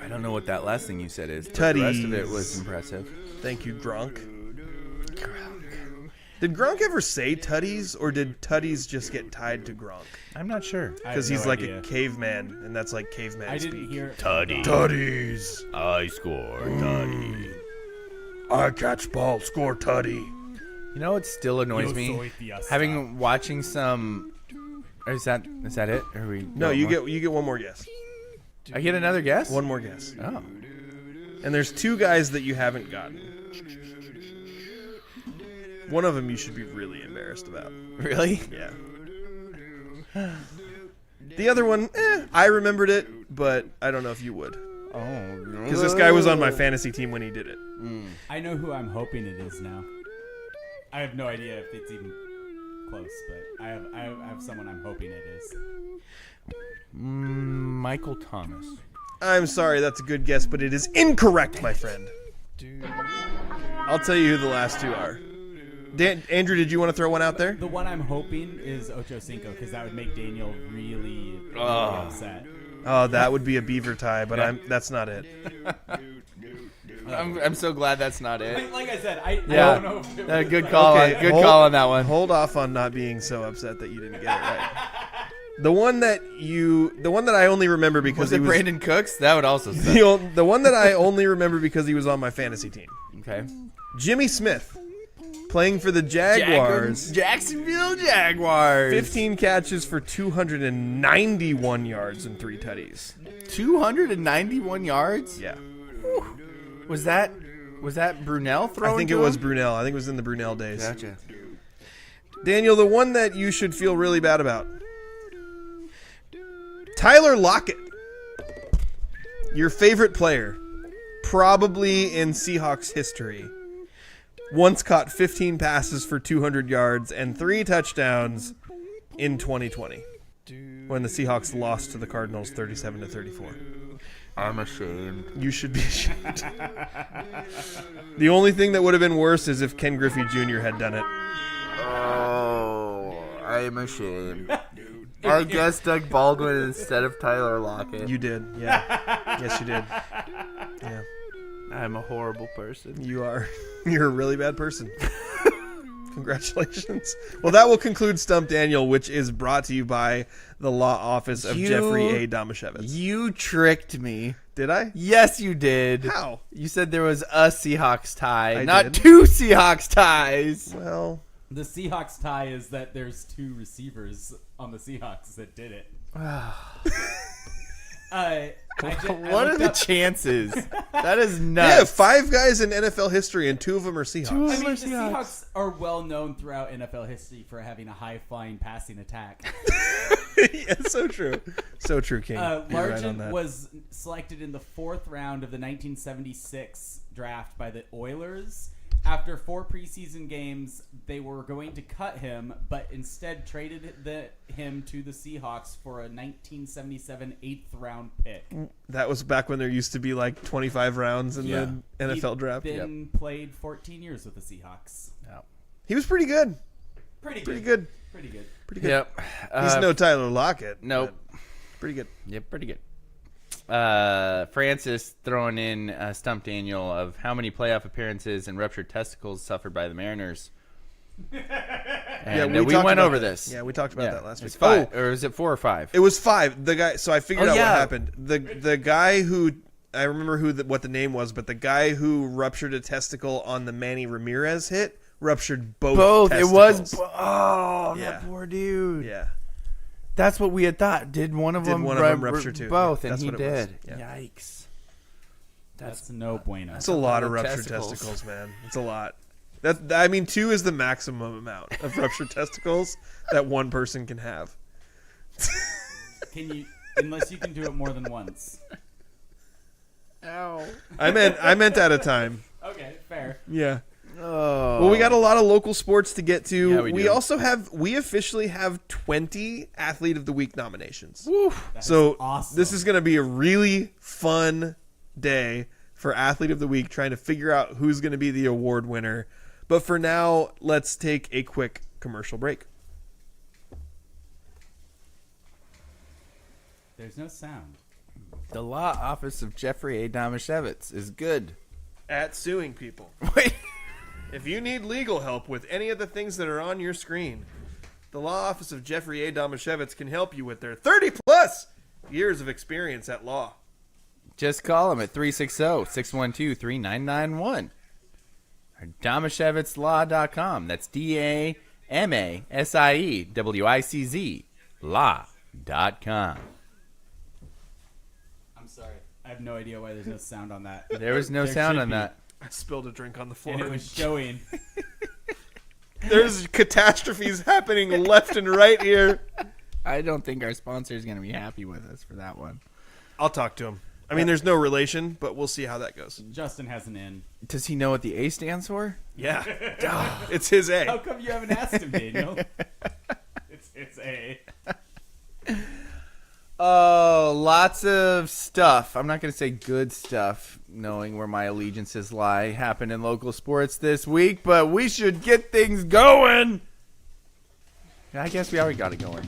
I don't know what that last thing you said is, but the rest of it Tutties. was impressive. Thank you, Gronk. Did Gronk ever say tutties, or did tutties just get tied to Gronk? I'm not sure. Because he's like a caveman, and that's like caveman I speak. didn't hear. Tutty. Tutties. I score, Tutty. I catch ball, score tutty. You know what still annoys me? Watching some. Or is that it? Or are we? No, you get one more guess. I get another guess. One more guess. Oh. And there's 2 guys that you haven't gotten. One of them you should be really embarrassed about. Really? Yeah. The other one, I remembered it, but I don't know if you would. Oh. Because this guy was on my fantasy team when he did it. I know who I'm hoping it is now. I have no idea if it's even close, but I have someone I'm hoping it is. Michael Thomas. I'm sorry, that's a good guess, but it is incorrect, my friend. I'll tell you who the last 2 are. Andrew, did you want to throw one out there? The one I'm hoping is Ocho Cinco, because that would make Daniel really upset. Oh, that would be a beaver tie, but that's not it. I'm so glad that's not it. Like I said, I don't know if it was Good call. Okay, Call on that one. Hold off on not being so upset that you didn't get it right. The one that I only remember because Was it Brandon Cooks? That would also suck. the one that I only remember because he was on my fantasy team. Okay. Jimmy Smith, playing for the Jaguars. Jacksonville Jaguars. 15 catches for 291 yards and 3 tutties. 291 yards? Yeah. Whew. Was that Brunel throwing? I think it was Brunel. I think it was in the Brunel days. Gotcha. Daniel, the one that you should feel really bad about. Tyler Lockett. Your favorite player, probably in Seahawks history, once caught 15 passes for 200 yards and 3 touchdowns in 2020 when the Seahawks lost to the Cardinals 37-34. I'm ashamed. You should be ashamed. The only thing that would have been worse is if Ken Griffey Jr. had done it. Oh, I am ashamed. I guess Doug Baldwin instead of Tyler Lockett. You did, yeah. Yes, you did. Yeah. I'm a horrible person. You are. You're a really bad person. Congratulations. Well, that will conclude Stump Daniel, which is brought to you by the law office of Jeffrey A. Damashevitz. You tricked me. Did I? Yes, you did. How? You said there was a Seahawks tie, I not did. 2 Seahawks ties. Well, The Seahawks tie is that there's 2 receivers on the Seahawks that did it. What are the chances? That is nuts. yeah, 5 guys in NFL history, and 2 of them are Seahawks. I mean, the Seahawks are well known throughout NFL history for having a high-flying passing attack. Yeah, so true. So true, King. You're right on Largent that. was selected in the 4th round of the 1976 draft by the Oilers. After 4 preseason games, they were going to cut him, but instead traded him to the Seahawks for a 1977 8th-round pick. That was back when there used to be like 25 rounds in the NFL draft. He'd been played 14 years with the Seahawks. Yep. He was pretty good. Pretty Pretty good. good. Pretty good. Pretty good. Yep. He's no Tyler Lockett. Nope. but Pretty good. Yep, pretty good. Francis throwing in Stump Daniel of how many playoff appearances and ruptured testicles suffered by the Mariners. And we talked went about over that. this. Yeah, we talked about that last week. It's 5, or is it 4 or 5? It was 5. The guy. So I figured out yeah. what happened. The guy who I remember what the name was, but the guy who ruptured a testicle on the Manny Ramirez hit ruptured both. It was. Oh, Yeah. that poor dude. Yeah. That's what we had thought. Did one of them rupture too? Both, Yeah, and that's he what it was. did. Yeah. Yikes. That's no bueno. It's a lot of lot of ruptured testicles. testicles, man. It's a lot. I mean, 2 is the maximum amount of ruptured testicles that one person can have. Can you? Unless you can do it more than once. Ow. I meant at a time. Okay, fair. Yeah. Oh. Well, we got a lot of local sports to get to. Yeah, we do. also we officially have 20 Athlete of the Week nominations. That So is awesome. this is going to be a really fun day for Athlete of the Week, trying to figure out who's going to be the award winner. But for now, let's take a quick commercial break. There's no sound. The law office of Jeffrey A. Damashevitz is good. At suing people. Wait. If you need legal help with any of the things that are on your screen, the law office of Jeffrey A. Damashevitz can help you with their 30-plus years of experience at law. Just call him at 360-612-3991. Or DamashevitzLaw.com. That's DAMASIEWICZ law.com. I'm sorry. I have no idea why there's no sound on that. There was no There sound should on be. that. I spilled a drink on the floor. And it was showing. There's catastrophes happening left and right here. I don't think our sponsor is going to be happy with us for that one. I'll talk to him. I mean, there's no relation, but we'll see how that goes. Justin has an in. Does he know what the A stands for? Yeah. It's his How A. come you haven't asked him, Daniel? It's A. Oh, lots of stuff. I'm not going to say good stuff, knowing where my allegiances lie, happened in local sports this week, but we should get things going. I guess we already got it going.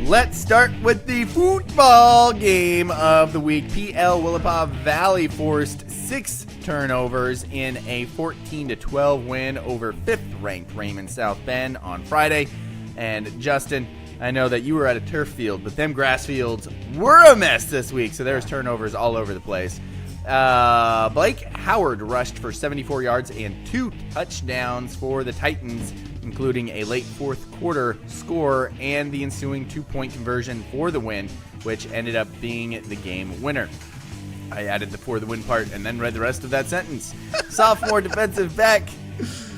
Let's start with the football game of the week. PL Willapa Valley forced 6 turnovers in a 14-12 win over 5th-ranked Raymond South Bend on Friday. And Justin, I know that you were at a turf field, but them grass fields were a mess this week, so there's turnovers all over the place. Blake Howard rushed for 74 yards and 2 touchdowns for the Titans, including a late fourth quarter score and the ensuing 2-point conversion for the win, which ended up being the game winner. I added the for the win part and then read the rest of that sentence. Sophomore defensive back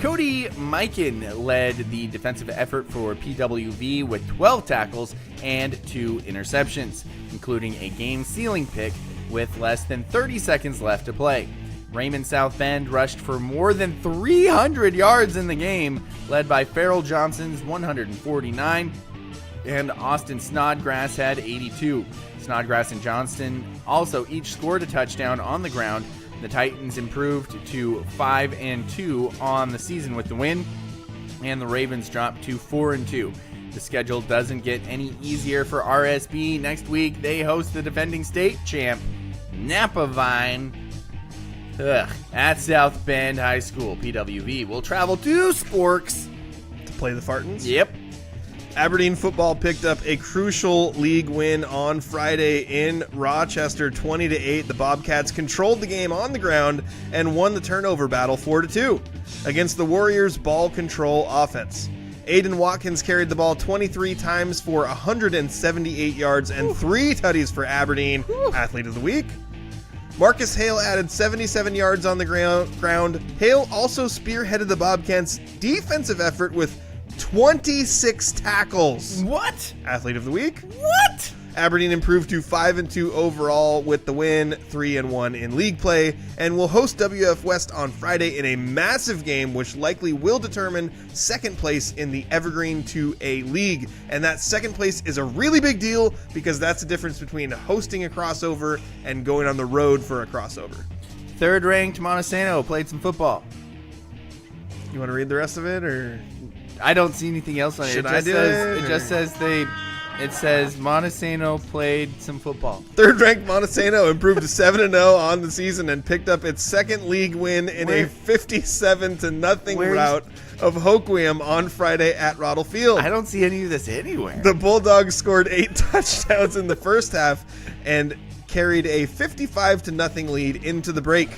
Cody Mikan led the defensive effort for PWV with 12 tackles and 2 interceptions, including a game-sealing pick with less than 30 seconds left to play. Raymond South Bend rushed for more than 300 yards in the game, led by Farrell Johnson's 149, and Austin Snodgrass had 82. Snodgrass and Johnston also each scored a touchdown on the ground. The Titans improved to 5-2 on the season with the win, and the Ravens dropped to 4-2. The schedule doesn't get any easier for RSB. Next week, they host the defending state champ, Napavine, at South Bend High School. PWV will travel to Sporks to play the Fartons. Yep. Aberdeen football picked up a crucial league win on Friday in Rochester, 20-8. The Bobcats controlled the game on the ground and won the turnover battle 4-2 against the Warriors' ball control offense. Aiden Watkins carried the ball 23 times for 178 yards and 3 tutties for Aberdeen, Athlete of the Week. Marcus Hale added 77 yards on the ground. Hale also spearheaded the Bobcats' defensive effort with 26 tackles. What? Athlete of the Week. What? Aberdeen improved to 5-2 overall with the win, 3-1 in league play, and will host WF West on Friday in a massive game which likely will determine second place in the Evergreen 2A League. And that second place is a really big deal because that's the difference between hosting a crossover and going on the road for a crossover. Third-ranked Montesano played some football. You want to read the rest of it, or? I don't see anything else on it. It says Montesano played some football. Third-ranked Montesano improved to 7-0 on the season and picked up its second league win in a 57-0 rout of Hoquiam on Friday at Roddle Field. I don't see any of this anywhere. The Bulldogs scored 8 touchdowns in the first half and carried a 55-0 lead into the break.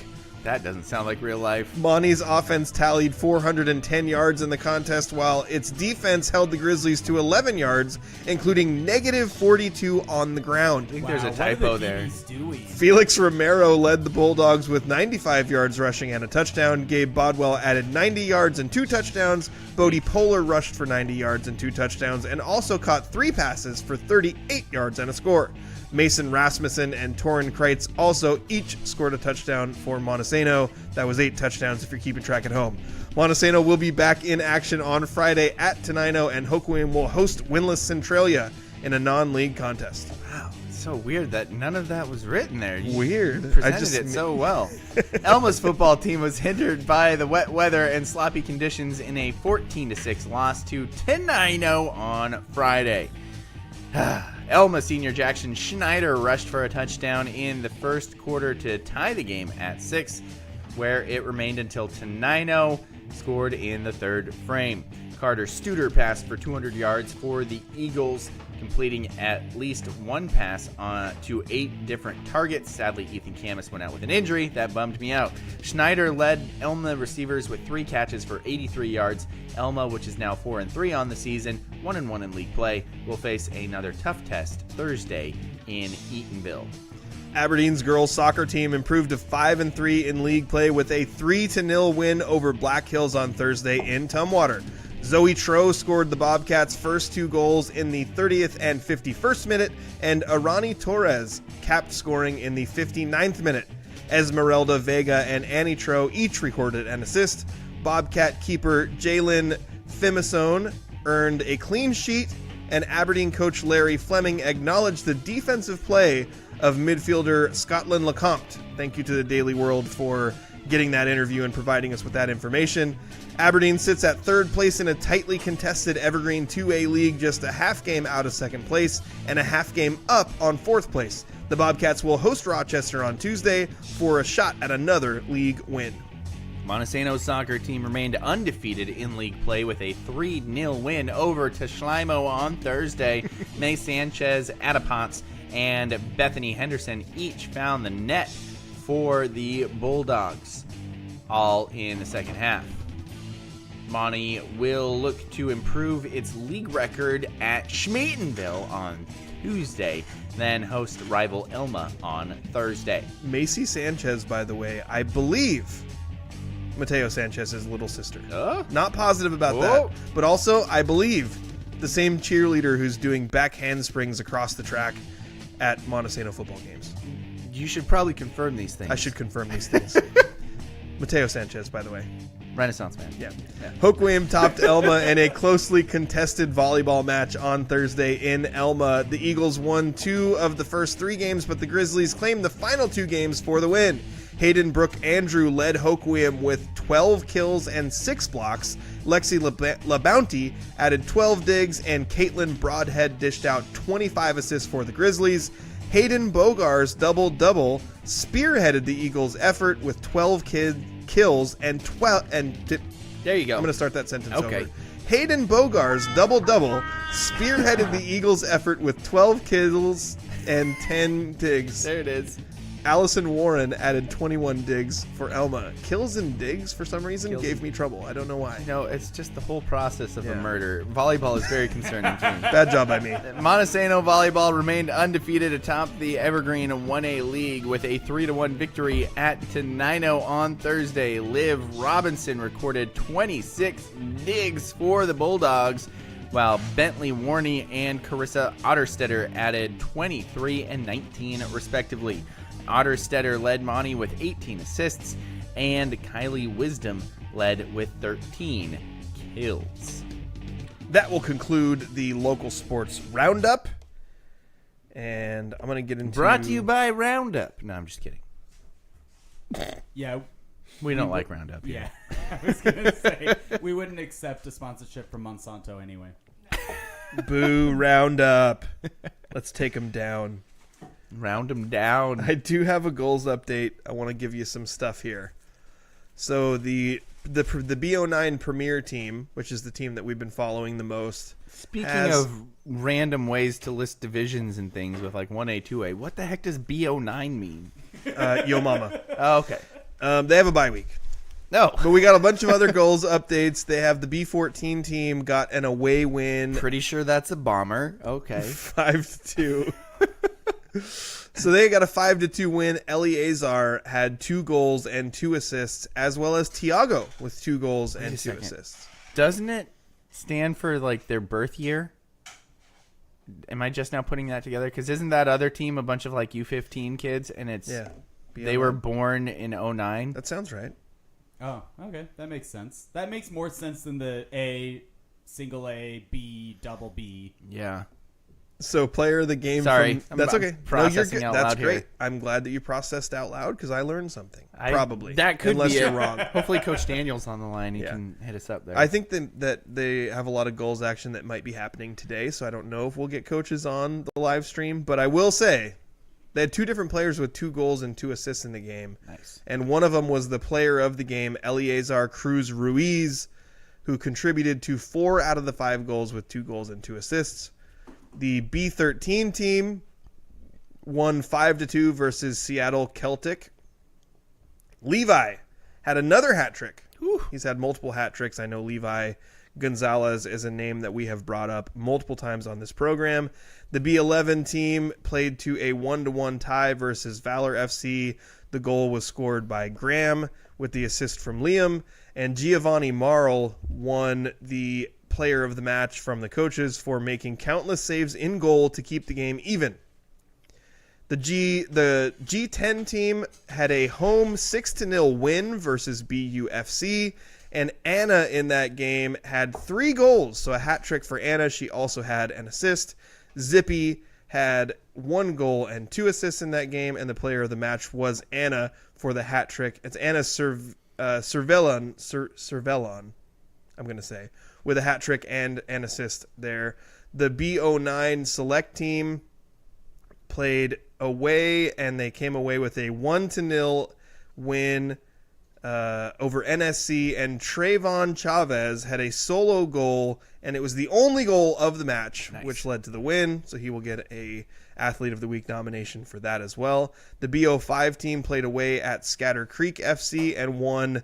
That doesn't sound like real life. Monty's offense tallied 410 yards in the contest, while its defense held the Grizzlies to 11 yards, including negative 42 on the ground. I think there's a typo there. Felix Romero led the Bulldogs with 95 yards rushing and a touchdown. Gabe Bodwell added 90 yards and 2 touchdowns. Bodie Polar rushed for 90 yards and 2 touchdowns and also caught 3 passes for 38 yards and a score. Mason Rasmussen and Torrin Kreitz also each scored a touchdown for Montesano. That was 8 touchdowns if you're keeping track at home. Montesano will be back in action on Friday at Tenino, and Hoquiam will host winless Centralia in a non-league contest. Wow, it's so weird that none of that was written there. Weird. Presented it so well. Elma's football team was hindered by the wet weather and sloppy conditions in a 14-6 loss to Tenino on Friday. Elma senior Jackson Schneider rushed for a touchdown in the first quarter to tie the game at 6, where it remained until Tenino scored in the third frame. Carter Studer passed for 200 yards for the Eagles, completing at least one pass to 8 different targets. Sadly, Ethan Camus went out with an injury. That bummed me out. Schneider led Elma receivers with 3 catches for 83 yards. Elma, which is now 4-3 on the season, 1-1 in league play, will face another tough test Thursday in Eatonville. Aberdeen's girls soccer team improved to 5-3 in league play with a 3-0 win over Black Hills on Thursday in Tumwater. Zoe Tro scored the Bobcats' first 2 goals in the 30th and 51st minute, and Arani Torres capped scoring in the 59th minute. Esmeralda Vega and Annie Tro each recorded an assist. Bobcat keeper Jalen Fimisone earned a clean sheet, and Aberdeen coach Larry Fleming acknowledged the defensive play of midfielder Scotland Lecomte. Thank you to the Daily World for getting that interview and providing us with that information. Aberdeen sits at 3rd place in a tightly contested Evergreen 2A League, just a half game out of 2nd place and a half game up on 4th place. The Bobcats will host Rochester on Tuesday for a shot at another league win. Montesano's soccer team remained undefeated in league play with a 3-0 win over Teshlimo on Thursday. May Sanchez, Adapats, and Bethany Henderson each found the net for the Bulldogs, all in the second half. Monty will look to improve its league record at Schmatenville on Tuesday, then host rival Elma on Thursday. Macy Sanchez, by the way, I believe Mateo Sanchez's little sister. Not positive about that, but also I believe the same cheerleader who's doing back handsprings across the track at Montesano football games. You should probably confirm these things. I should confirm these things. Mateo Sanchez, by the way. Renaissance man. Yeah. Hoquiam topped Elma in a closely contested volleyball match on Thursday in Elma. The Eagles won 2 of the first 3 games, but the Grizzlies claimed the final 2 games for the win. Hayden Brooke Andrew led Hoquiam with 12 kills and 6 blocks. Lexi LaBounty added 12 digs, and Caitlin Broadhead dished out 25 assists for the Grizzlies. Hayden Bogar's double-double spearheaded the Eagles' effort with 12 kills and 12... There you go. I'm going to start that sentence okay. over. Hayden Bogar's double-double spearheaded the Eagles' effort with 12 kills and 10 digs. There it is. Allison Warren added 21 digs for Elma. Kills and digs, for some reason, gave me trouble. I don't know why. No, it's just the whole process of a murder. Volleyball is very concerning to me. Bad job by me. Montesano Volleyball remained undefeated atop the Evergreen 1A League with a 3-1 victory at Tenino on Thursday. Liv Robinson recorded 26 digs for the Bulldogs, while Bentley Warney and Carissa Otterstetter added 23 and 19 respectively. Otterstetter led Monty with 18 assists, and Kylie Wisdom led with 13 kills. That will conclude the local sports roundup. And I'm going to get into... Brought to you by Roundup. No, I'm just kidding. Yeah. We don't like Roundup. Yeah. I was going to say, we wouldn't accept a sponsorship from Monsanto anyway. Boo, Roundup. Let's take them down. Round them down. I do have a goals update. I want to give you some stuff here. So the B09 Premier team, which is the team that we've been following the most. Speaking of random ways to list divisions and things with like 1A, 2A, what the heck does B09 mean? Yo mama. Oh, okay. They have a bye week. No. But we got a bunch of other goals updates. They have the B14 team got an away win. Pretty sure that's a bomber. Okay. 5-2. So they got a 5-2 win. Eleazar had 2 goals and 2 assists, as well as Tiago with 2 goals and 2 assists. Doesn't it stand for like their birth year? Am I just now putting that together? Because isn't that other team a bunch of like U15 kids, and it's they were born in 09? That sounds right. Oh, okay, that makes sense. That makes more sense than the A, single A, B, double B. Yeah. So player of the game. Sorry, that's okay. Processing no, you're good. out That's loud great. here. I'm glad that you processed out loud because I learned something. Probably that could unless be you're wrong. Hopefully, Coach Daniel's on the line. He can hit us up there. I think that they have a lot of goals action that might be happening today. So I don't know if we'll get coaches on the live stream, but I will say they had 2 different players with 2 goals and 2 assists in the game. Nice. And one of them was the player of the game, Eleazar Cruz Ruiz, who contributed to 4 out of the 5 goals with 2 goals and 2 assists. The B13 team won 5-2 versus Seattle Celtic. Levi had another hat trick. He's had multiple hat tricks. I know Levi Gonzalez is a name that we have brought up multiple times on this program. The B11 team played to a 1-1 tie versus Valor FC. The goal was scored by Graham with the assist from Liam. And Giovanni Marl won the player of the match from the coaches for making countless saves in goal to keep the game even. The G10 team had a home 6-0 win versus BUFC, and Anna in that game had 3 goals, so a hat trick for Anna. She also had an assist. Zippy had 1 goal and 2 assists in that game, and the player of the match was Anna for the hat trick. It's Anna Cervellon, I'm going to say, with a hat trick and an assist there. The B09 select team played away, and they came away with a 1-0 win over NSC, and Trayvon Chavez had a solo goal, and it was the only goal of the match, which led to the win. So he will get a Athlete of the Week nomination for that as well. The BO5 team played away at Scatter Creek FC and won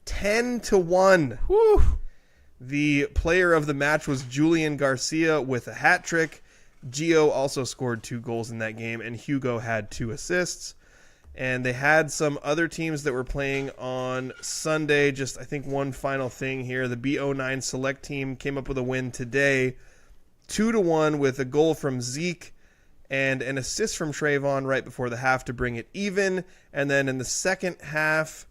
10-1. Woo! The player of the match was Julian Garcia with a hat trick. Gio also scored 2 goals in that game, and Hugo had 2 assists. And they had some other teams that were playing on Sunday. Just, I think, one final thing here. The BO9 select team came up with a win today, 2-1, with a goal from Zeke and an assist from Trayvon right before the half to bring it even. And then in the second half,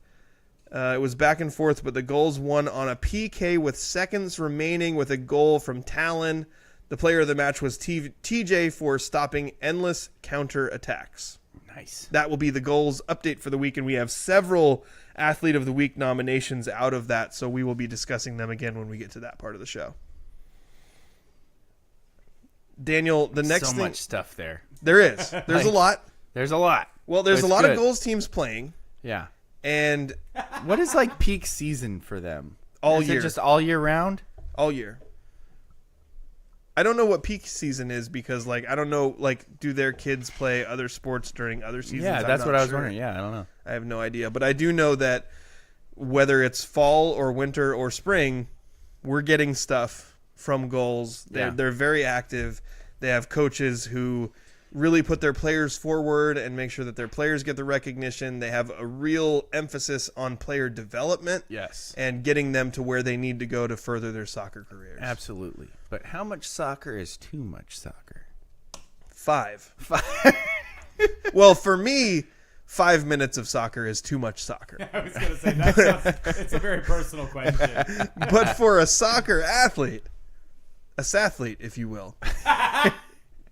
it was back and forth, but the goals won on a PK with seconds remaining with a goal from Talon. The player of the match was TJ for stopping endless counter attacks. Nice. That will be the goals update for the week, and we have several Athlete of the Week nominations out of that, so we will be discussing them again when we get to that part of the show. Daniel, the next so thing... much stuff there. There is. There's a lot. There's a lot. Well, there's a lot of goals teams playing. Yeah. And... what is like peak season for them? All is year. It just all year round? All year. I don't know what peak season is because, like, I don't know, like, do their kids play other sports during other seasons? Yeah, that's what I was wondering. Yeah, I don't know. I have no idea. But I do know that whether it's fall or winter or spring, we're getting stuff from goals. They're very active. They have coaches who really put their players forward and make sure that their players get the recognition. They have a real emphasis on player development. Yes. And getting them to where they need to go to further their soccer careers. Absolutely. But how much soccer is too much soccer? 5. Well, for me, 5 minutes of soccer is too much soccer. I was going to say, it's a very personal question. But for a soccer athlete, a sathlete, if you will,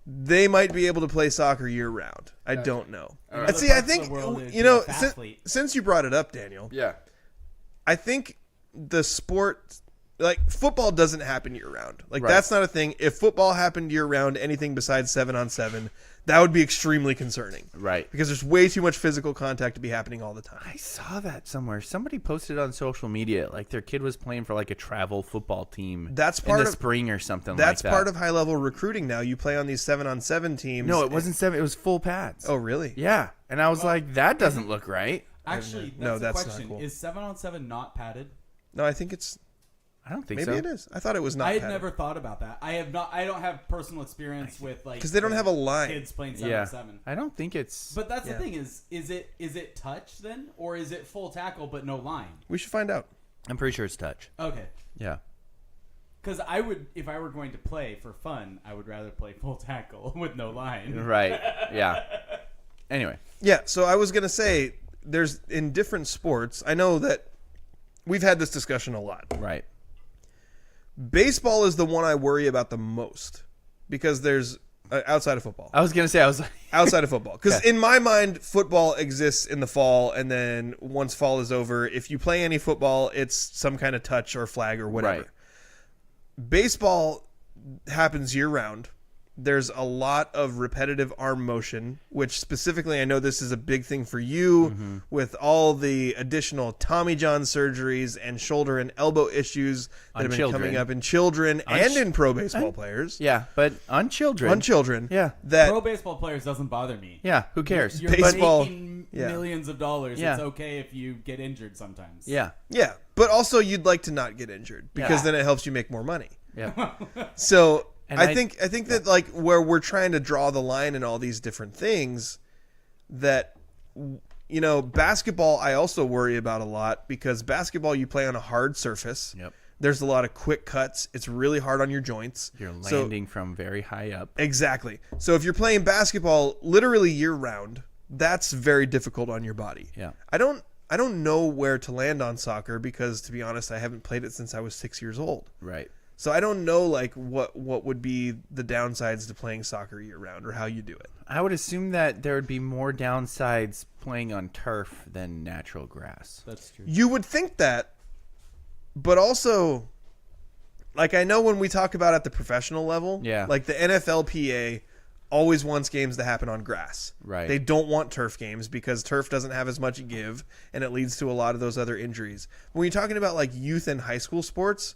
they might be able to play soccer year-round. I don't know. Right. See, I think, you know, since you brought it up, Daniel, I think the sport... like, football doesn't happen year-round. Like, that's not a thing. If football happened year-round, anything besides 7-on-7, that would be extremely concerning. Right. Because there's way too much physical contact to be happening all the time. I saw that somewhere. Somebody posted on social media, like, their kid was playing for, like, a travel football team that's part in the of, spring or something like that. That's part of high-level recruiting now. You play on these 7-on-7 teams. No, it wasn't 7. It was full pads. Oh, really? Yeah. And I was like, that doesn't look right. Actually, that's the question. Not cool. Is 7-on-7 not padded? No, I think it's... I don't think Maybe so. it is. I thought it was not. I had padded. never thought about that. I don't have personal experience with like because they don't have a line. Kids playing 7-on-7. I don't think it's. But that's the thing is it touch then, or is it full tackle but no line? We should find out. I'm pretty sure it's touch. Okay. Yeah. Because I would, if I were going to play for fun, I would rather play full tackle with no line. Right. Yeah. Anyway. Yeah. So I was gonna say, there's in different sports. I know that we've had this discussion a lot. Right. Baseball is the one I worry about the most because there's outside of football. I was gonna say outside of football because in my mind, football exists in the fall, and then once fall is over, if you play any football, it's some kind of touch or flag or whatever. Right. Baseball happens year round. There's a lot of repetitive arm motion, which specifically I know this is a big thing for you with all the additional Tommy John surgeries and shoulder and elbow issues that have been coming up in children and in pro baseball players. Yeah, but on children. On children. Yeah. That pro baseball players doesn't bother me. Yeah, who cares? You're baseball, making millions of dollars. Yeah. It's okay if you get injured sometimes. Yeah. Yeah, but also you'd like to not get injured because then it helps you make more money. Yeah. So... And I think that like where we're trying to draw the line in all these different things, that you know, basketball I also worry about a lot because basketball you play on a hard surface. Yep. There's a lot of quick cuts. It's really hard on your joints. You're landing from very high up. Exactly. So if you're playing basketball literally year round, that's very difficult on your body. Yeah. I don't know where to land on soccer because to be honest, I haven't played it since I was 6 years old. Right. So I don't know like what would be the downsides to playing soccer year round or how you do it. I would assume that there would be more downsides playing on turf than natural grass. That's true. You would think that, but also like I know when we talk about at the professional level, like the NFLPA always wants games to happen on grass. Right. They don't want turf games because turf doesn't have as much give, and it leads to a lot of those other injuries. When you're talking about like youth and high school sports,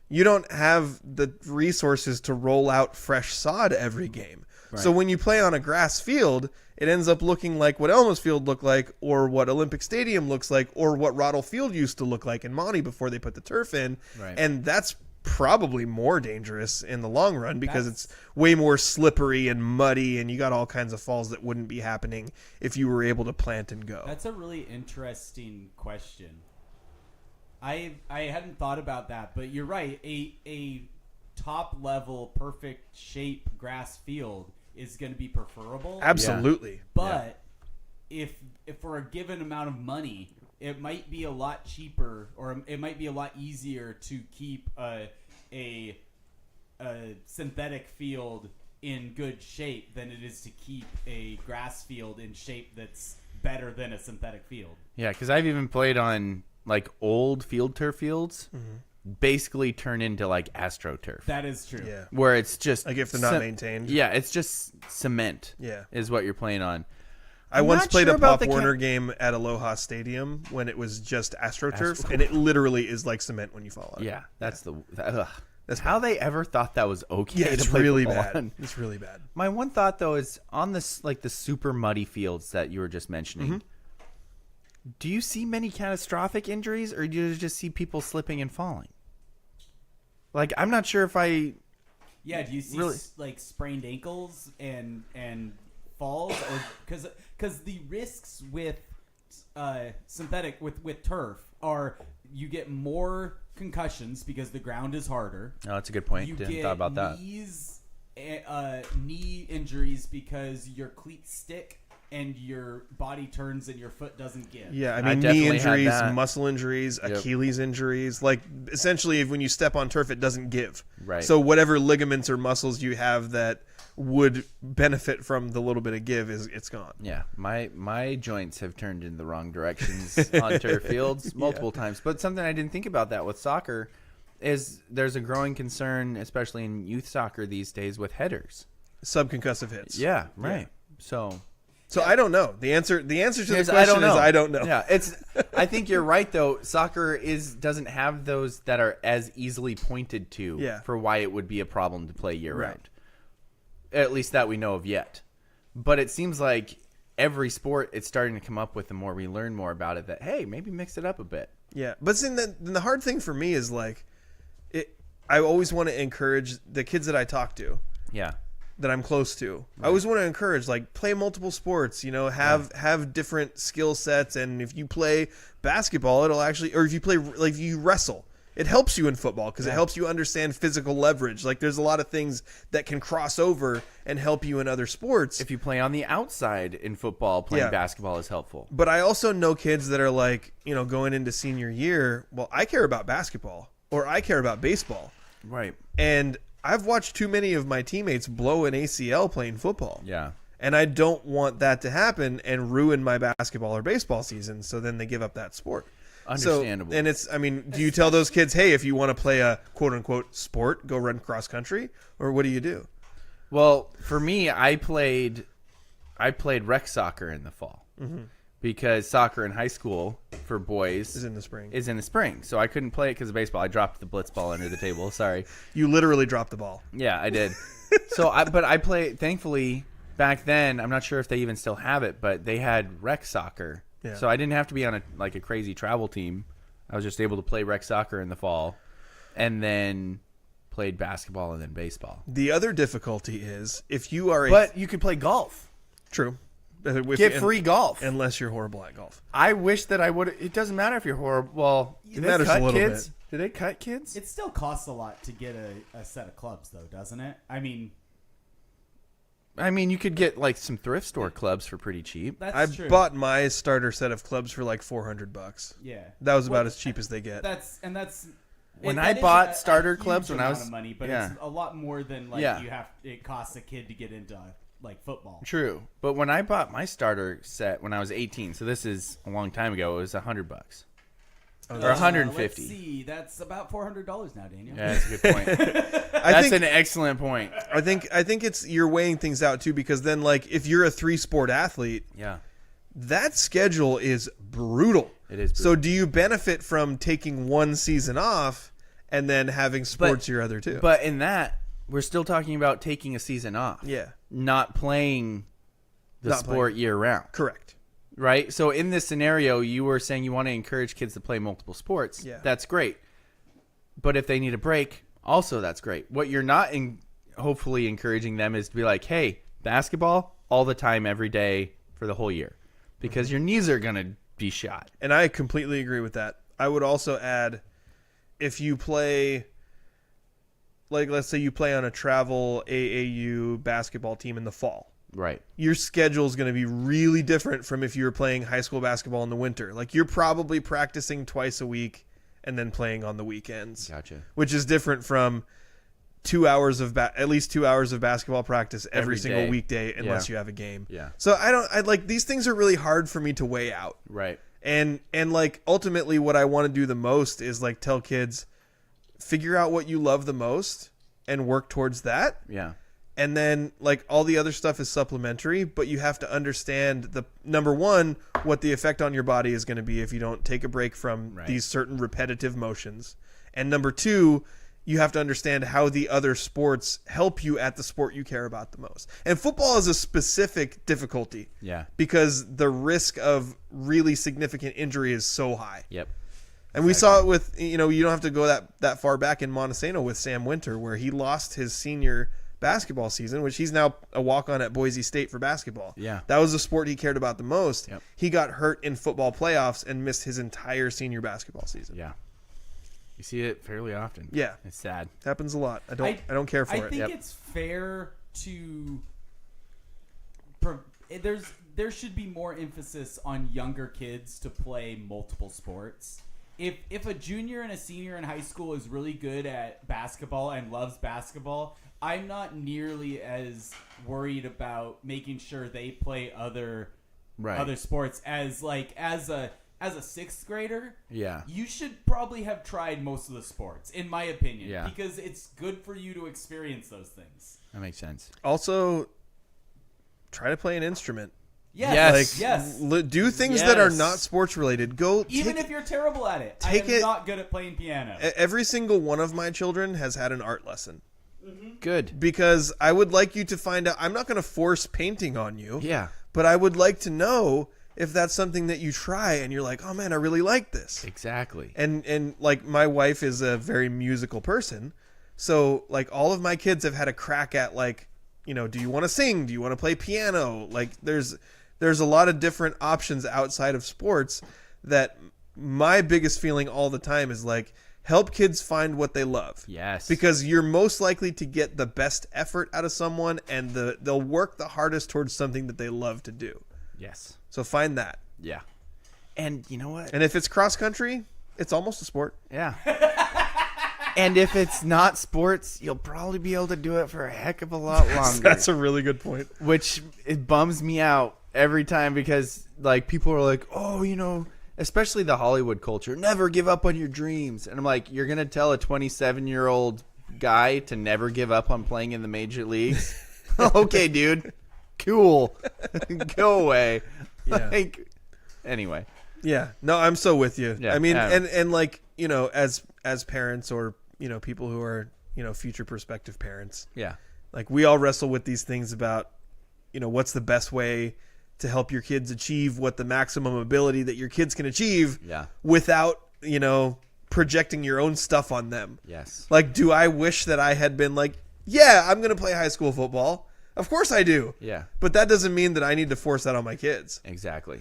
you don't have the resources to roll out fresh sod every game. Right. So when you play on a grass field, it ends up looking like what Elma's field looked like, or what Olympic Stadium looks like, or what Rottle Field used to look like in Monty before they put the turf in. Right. And that's probably more dangerous in the long run because it's way more slippery and muddy, and you got all kinds of falls that wouldn't be happening if you were able to plant and go. That's a really interesting question. I hadn't thought about that, but you're right. A top level perfect shape grass field is going to be preferable. Absolutely. But if for a given amount of money, it might be a lot cheaper, or it might be a lot easier to keep a synthetic field in good shape than it is to keep a grass field in shape that's better than a synthetic field. Yeah, because I've even played on like old field turf fields, basically turn into like AstroTurf. That is true. Yeah. Where it's just like if they're not maintained. Yeah, it's just cement. Yeah. Is what you're playing on. I once played a Pop Warner game at Aloha Stadium when it was just AstroTurf, and it literally is like cement when you fall on it. Yeah, that's that's how they ever thought that was okay. Yeah, it's to play really football bad. on. It's really bad. My one thought though is on this like the super muddy fields that you were just mentioning. Do you see many catastrophic injuries, or do you just see people slipping and falling? Like, I'm not sure if I. Yeah, do you see like sprained ankles and falls, or because the risks with synthetic with turf are you get more concussions because the ground is harder. Oh, that's a good point. You Didn't get thought about that. Knee injuries because your cleats stick and your body turns and your foot doesn't give. Yeah, I mean, knee injuries, muscle injuries, Achilles injuries. Like, essentially, when you step on turf, it doesn't give. Right. So whatever ligaments or muscles you have that would benefit from the little bit of give, it's gone. Yeah, my joints have turned in the wrong directions on turf fields multiple times. But something I didn't think about that with soccer is there's a growing concern, especially in youth soccer these days, with headers. Subconcussive hits. Yeah, right. Yeah. So I don't know. The answer to the question is I don't know. Yeah, I think you're right though. Soccer doesn't have those that are as easily pointed to for why it would be a problem to play year round. At least that we know of yet. But it seems like every sport it's starting to come up with the more we learn more about it that hey, maybe mix it up a bit. Yeah, but see, the hard thing for me is like I always want to encourage the kids that I talk to. Yeah. That I'm close to. Right. I always want to encourage, like, play multiple sports, have different skill sets. And if you play basketball, it'll actually, or if you play, like, if you wrestle, it helps you in football because it helps you understand physical leverage. Like, there's a lot of things that can cross over and help you in other sports. If you play on the outside in football, playing basketball is helpful. But I also know kids that are like, going into senior year, well, I care about basketball or I care about baseball. Right. And I've watched too many of my teammates blow an ACL playing football. Yeah. And I don't want that to happen and ruin my basketball or baseball season, so then they give up that sport. Understandable. Do you tell those kids, hey, if you want to play a quote-unquote sport, go run cross country? Or what do you do? Well, for me, I played rec soccer in the fall. Mm-hmm. Because soccer in high school for boys is in the spring. So I couldn't play it because of baseball. I dropped the blitz ball under the table. Sorry. You literally dropped the ball. Yeah, I did. But I played, thankfully, back then, I'm not sure if they even still have it, but they had rec soccer. Yeah. So I didn't have to be on a crazy travel team. I was just able to play rec soccer in the fall and then played basketball and then baseball. The other difficulty is if you are But you could play golf. True. Get free golf. Unless you're horrible at golf. I wish that I would. It doesn't matter if you're horrible. Well, it matters a little bit. Do they cut kids? It still costs a lot to get a set of clubs, though, doesn't it? I mean, you could get like some thrift store clubs for pretty cheap. That's true. I bought my starter set of clubs for like $400. Yeah, that was about as cheap as they get. When I bought starter clubs when I was money, but it's a lot more than it costs a kid to get into like football. True, but when I bought my starter set when I was 18, so this is a long time ago, it was $100. Or 150. Let's see. That's about $400 now, Daniel. Yeah, that's a good point. That's an excellent point. I think it's you're weighing things out too, because then like if you're a 3-sport athlete, that schedule is brutal. It is brutal. So do you benefit from taking one season off and then having sports your other two? But in that, we're still talking about taking a season off. Yeah. Not playing the sport year round. Correct. Right? So in this scenario, you were saying you want to encourage kids to play multiple sports. Yeah. That's great. But if they need a break, also that's great. What you're not hopefully encouraging them is to be like, hey, basketball all the time, every day for the whole year. Because your knees are going to be shot. And I completely agree with that. I would also add, if you play, like let's say you play on a travel AAU basketball team in the fall. Right. Your schedule is going to be really different from if you were playing high school basketball in the winter. Like you're probably practicing twice a week and then playing on the weekends. Gotcha. Which is different from 2 hours of at least 2 hours of basketball practice every single weekday unless you have a game. Yeah. So I like these things are really hard for me to weigh out. Right. And like ultimately what I want to do the most is like tell kids, figure out what you love the most and work towards that. Yeah. And then like all the other stuff is supplementary, but you have to understand the number one, what the effect on your body is going to be if you don't take a break from these certain repetitive motions. And number two, you have to understand how the other sports help you at the sport you care about the most. And football is a specific difficulty. Yeah. Because the risk of really significant injury is so high. Yep. And we saw it with, you don't have to go that far back in Montesano with Sam Winter, where he lost his senior basketball season, which he's now a walk-on at Boise State for basketball. Yeah. That was the sport he cared about the most. Yep. He got hurt in football playoffs and missed his entire senior basketball season. Yeah. You see it fairly often. Yeah. It's sad. Happens a lot. I don't care for it. I think it's fair to there should be more emphasis on younger kids to play multiple sports. If a junior and a senior in high school is really good at basketball and loves basketball, I'm not nearly as worried about making sure they play other sports as a sixth grader. Yeah. You should probably have tried most of the sports, in my opinion. Yeah. Because it's good for you to experience those things. That makes sense. Also, try to play an instrument. Yes. Do things that are not sports related. Even if you're terrible at it. I am not good at playing piano. Every single one of my children has had an art lesson. Mm-hmm. Good. Because I would like you to find out. I'm not going to force painting on you. Yeah. But I would like to know if that's something that you try and you're like, oh man, I really like this. Exactly. And like my wife is a very musical person. So like all of my kids have had a crack at like, do you want to sing? Do you want to play piano? Like there's a lot of different options outside of sports that my biggest feeling all the time is like, help kids find what they love. Yes. Because you're most likely to get the best effort out of someone and they'll work the hardest towards something that they love to do. Yes. So find that. Yeah. And you know what? And if it's cross country, it's almost a sport. Yeah. And if it's not sports, you'll probably be able to do it for a heck of a lot longer. That's a really good point. Which it bums me out every time because like people are like, oh, especially the Hollywood culture, never give up on your dreams. And I'm like, you're going to tell a 27-year-old guy to never give up on playing in the major leagues? Okay, dude. Cool. Go away. Yeah. Anyway. Yeah. No, I'm so with you. Yeah, I mean, and like, as parents or, people who are, future prospective parents. Yeah. Like we all wrestle with these things about, what's the best way to help your kids achieve what the maximum ability that your kids can achieve without, projecting your own stuff on them. Yes. Like, do I wish that I had been like, yeah, I'm going to play high school football. Of course I do. Yeah. But that doesn't mean that I need to force that on my kids. Exactly.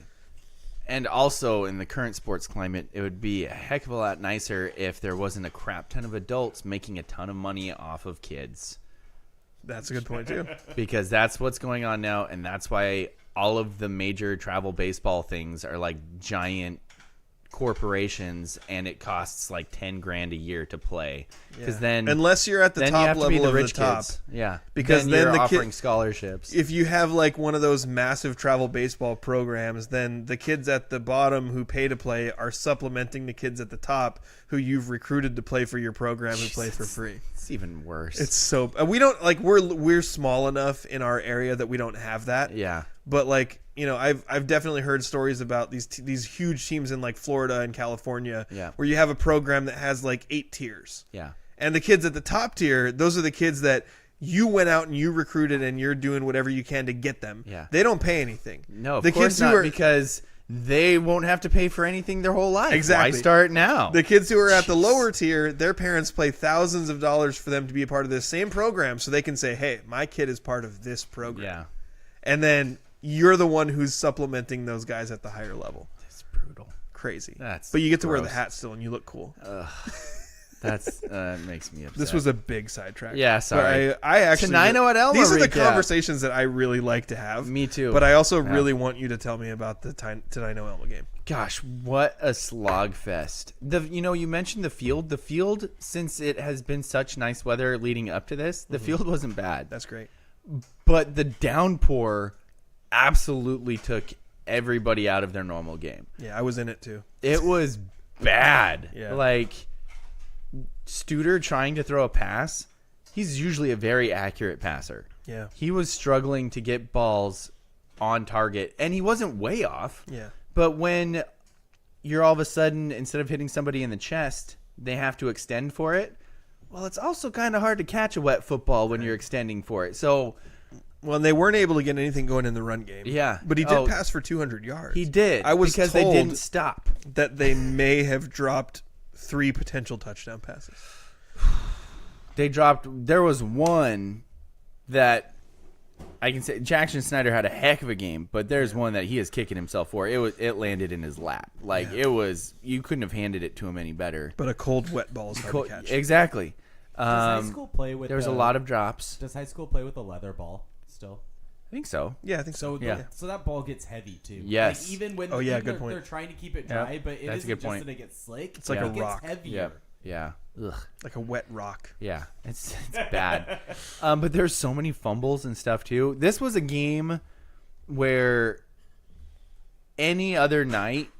And also, in the current sports climate, it would be a heck of a lot nicer if there wasn't a crap ton of adults making a ton of money off of kids. That's a good point, too. Because that's what's going on now, and that's why all of the major travel baseball things are like giant corporations, and it costs like $10,000 a year to play. Because then, unless you're at the top level of the top, kids. Yeah, because then you're the offering scholarships. If you have like one of those massive travel baseball programs, then the kids at the bottom who pay to play are supplementing the kids at the top who you've recruited to play for your program who play for free. It's even worse. It's so we don't like we're small enough in our area that we don't have that. Yeah, but like. I've definitely heard stories about these huge teams in like Florida and California where you have a program that has like 8 tiers. Yeah. And the kids at the top tier, those are the kids that you went out and you recruited and you're doing whatever you can to get them. Yeah. They don't pay anything. No, of course not, because they won't have to pay for anything their whole life. Exactly. Why start now? The kids who are at the lower tier, their parents pay thousands of dollars for them to be a part of this same program so they can say, hey, my kid is part of this program. Yeah. And then you're the one who's supplementing those guys at the higher level. It's brutal. Crazy. But you get to wear the hat still and you look cool. That's makes me upset. This was a big sidetrack. Yeah, sorry. I actually Tenino at Elma. These are the conversations that I really like to have. Me too. But I also really want you to tell me about the Tenino Elma game. Gosh, what a slog fest. You mentioned the field. The field, since it has been such nice weather leading up to this, the field wasn't bad. That's great. But the downpour absolutely took everybody out of their normal game. Yeah, I was in it too. It was bad. Yeah. Like Studer trying to throw a pass, he's usually a very accurate passer. Yeah. He was struggling to get balls on target, and he wasn't way off. Yeah. But when you're all of a sudden, instead of hitting somebody in the chest, they have to extend for it, well, it's also kind of hard to catch a wet football when you're extending for it. So... Well, and they weren't able to get anything going in the run game. Yeah. But he did pass for 200 yards. He did. I was because told they didn't stop. That they may have dropped 3 potential touchdown passes. There was one that I can say Jackson Snyder had a heck of a game, but there's one that he is kicking himself for. It landed in his lap. You couldn't have handed it to him any better. But a cold, wet ball is hard to catch. Exactly. Does high school play with there was a lot of drops. Does high school play with a leather ball still? I think so. Yeah, I think so. So that ball gets heavy too. Yes. Like even when good point. they're trying to keep it dry, but it isn't just that it gets slick. It's like a rock. Gets heavier. Yeah. Ugh. Like a wet rock. Yeah. It's bad. But there's so many fumbles and stuff too. This was a game where any other night,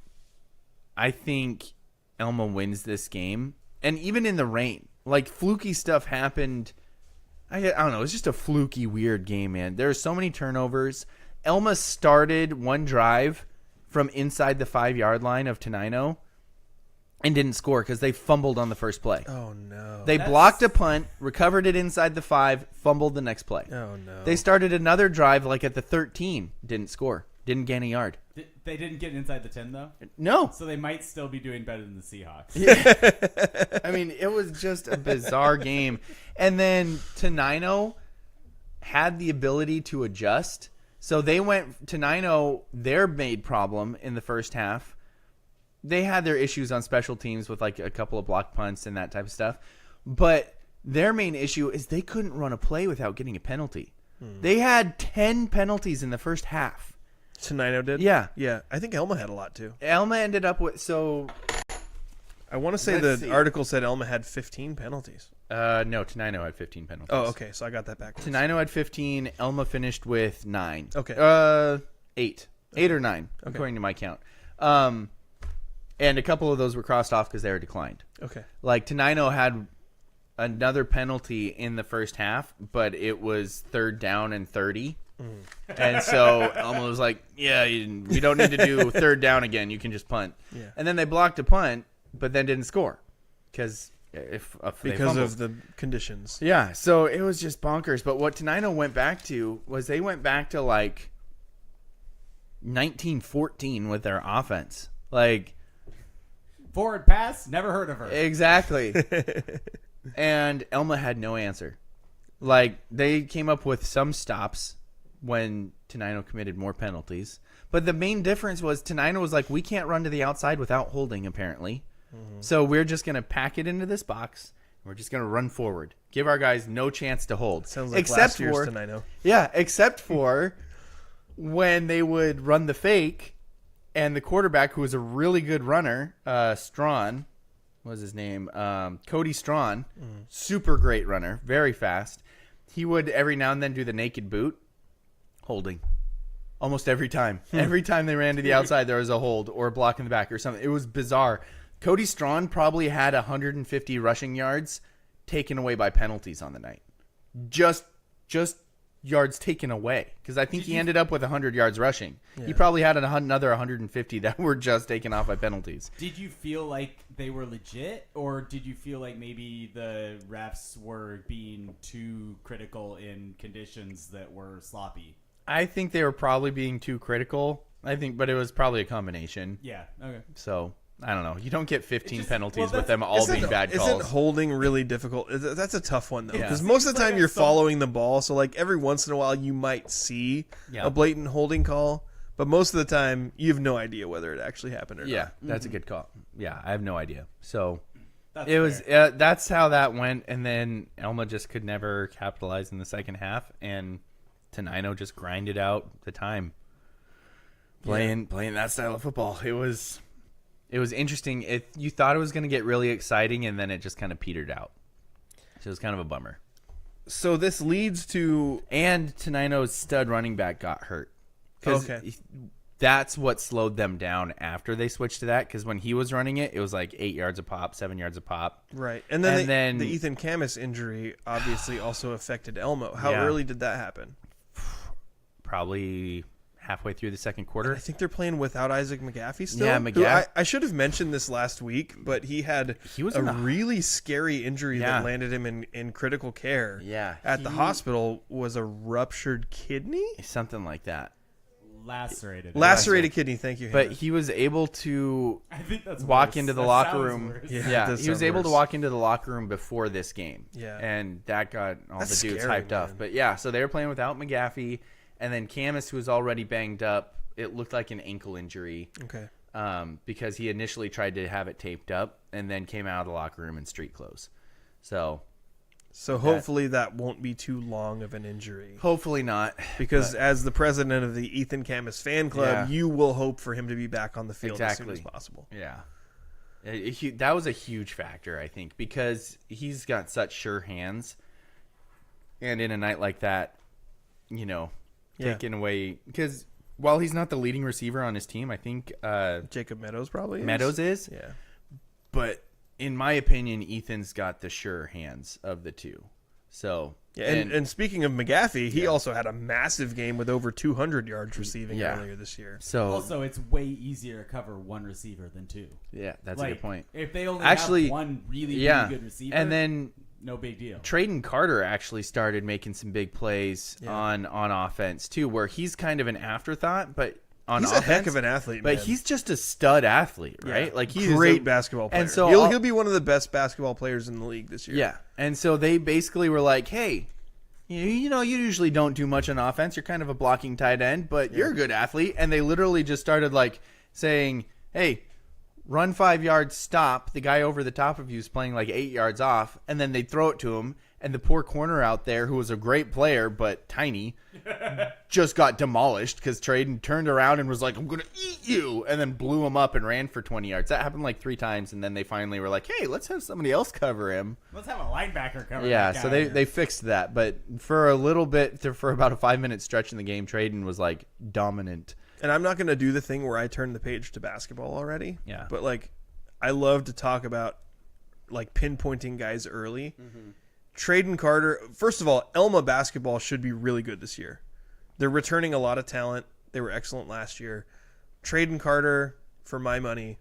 I think Elma wins this game. And even in the rain, like fluky stuff happened. I don't know. It's just a fluky, weird game, man. There's so many turnovers. Elma started one drive from inside the 5-yard line of Tenino and didn't score because they fumbled on the first play. Oh, no. They blocked a punt, recovered it inside the 5, fumbled the next play. Oh, no. They started another drive like at the 13, didn't score, didn't gain a yard. They didn't get inside the 10, though? No. So they might still be doing better than the Seahawks. Yeah. I mean, it was just a bizarre game. And then Tenino had the ability to adjust. So they went, Tenino, their main problem in the first half, they had their issues on special teams with like a couple of block punts and that type of stuff. But their main issue is they couldn't run a play without getting a penalty. They had 10 penalties in the first half. Tenino did? Yeah. Yeah. I think Elma had a lot too. Elma ended up with, I want to say the article said Elma had 15 penalties. No, Tenino had 15 penalties. Oh, okay. So I got that backwards. Tenino had 15. Elma finished with 9. Okay. 8. 8 or 9, according to my count. And a couple of those were crossed off because they were declined. Okay. Like Tenino had another penalty in the first half, but it was 3rd down and 30. And so Elma was like, yeah, we don't need to do 3rd down again. You can just punt. Yeah. And then they blocked a punt, but then didn't score because of the conditions. Yeah, so it was just bonkers. But what Tenino went back to was they went back to like 1914 with their offense. Like forward pass, never heard of her. Exactly. And Elma had no answer. Like they came up with some stops when Tenino committed more penalties. But the main difference was Tenino was like, we can't run to the outside without holding, apparently. So we're just going to pack it into this box. We're just going to run forward. Give our guys no chance to hold. Sounds like last year's Tenino. Yeah, except for when they would run the fake And the quarterback, who was a really good runner, Strawn, what was his name? Cody Strawn, super great runner, very fast. He would every now and then do the naked boot, holding. Almost every time. Every time they ran to the outside, there was a hold or a block in the back or something. It was bizarre. Cody Strawn probably had 150 rushing yards taken away by penalties on the night. Just yards taken away, because I think he ended up with 100 yards rushing. Yeah. He probably had another 150 that were just taken off by penalties. Did you feel like they were legit, or did you feel like maybe the refs were being too critical in conditions that were sloppy? I think they were probably being too critical. But it was probably a combination. Yeah. Okay. So I don't know. You don't get 15 penalties with them all being bad calls. Isn't holding really difficult? That's a tough one, though. Because most of the time you're following the ball. So, like, every once in a while you might see a blatant holding call. But most of the time you have no idea whether it actually happened or not. Yeah, that's a good call. Yeah, I have no idea. So that's how that went. And then Elma just could never capitalize in the second half. And Tenino just grinded out the time. Playing that style of football. It was interesting. You thought it was going to get really exciting, and then it just kind of petered out. So it was kind of a bummer. So this leads to... And Tenino's stud running back got hurt. Okay. That's what slowed them down after they switched to that, because when he was running it was like 8 yards a pop, 7 yards a pop. Right. And then the Ethan Camus injury obviously also affected Elmo. How early did that happen? Probably halfway through the second quarter. And I think they're playing without Isaac McGaffey still. Yeah, McGaffey. I should have mentioned this last week, but he had a really scary injury that landed him in critical care. Yeah, at the hospital. Was a ruptured kidney, something like that. Lacerated kidney. Thank you, Hannah. But he was able to walk into the locker room. Yeah, he was able to walk into the locker room before this game. Yeah, and that got all the dudes hyped up. But yeah, so they were playing without McGaffey. And then Camus, who was already banged up, it looked like an ankle injury. Okay. Because he initially tried to have it taped up and then came out of the locker room in street clothes. So hopefully that won't be too long of an injury. Hopefully not. Because as the president of the Ethan Camus fan club, you will hope for him to be back on the field as soon as possible. Yeah. That was a huge factor, I think, because he's got such sure hands. And in a night like that, taken away, because while he's not the leading receiver on his team, I think Jacob Meadows probably is. Meadows is. Yeah. But in my opinion, Ethan's got the sure hands of the two. So and speaking of McGaffey, he also had a massive game with over 200 yards receiving earlier this year. So also, it's way easier to cover one receiver than two. Yeah, that's a good point. If they only have one really good receiver, and then no big deal. Traden Carter actually started making some big plays on offense too, where he's kind of an afterthought, but on he's offense, a heck of an athlete, but he's just a stud athlete, right? Yeah. Like he's great basketball player. And so he'll be one of the best basketball players in the league this year. Yeah, and so they basically were like, "Hey, you usually don't do much on offense. You're kind of a blocking tight end, but you're a good athlete." And they literally just started like saying, "Hey, run 5 yards, stop. The guy over the top of you is playing like 8 yards off," and then they'd throw it to him. And the poor corner out there, who was a great player but tiny, just got demolished because Traden turned around and was like, "I'm going to eat you," and then blew him up and ran for 20 yards. That happened like 3 times, and then they finally were like, "Hey, let's have somebody else cover him. Let's have a linebacker cover him." Yeah, so they fixed that. But for a little bit, for about a 5-minute stretch in the game, Traden was like dominant. And I'm not going to do the thing where I turn the page to basketball already. Yeah. But, like, I love to talk about, like, pinpointing guys early. Mm-hmm. Traden Carter, first of all, Elma basketball should be really good this year. They're returning a lot of talent. They were excellent last year. Traden Carter, for my money,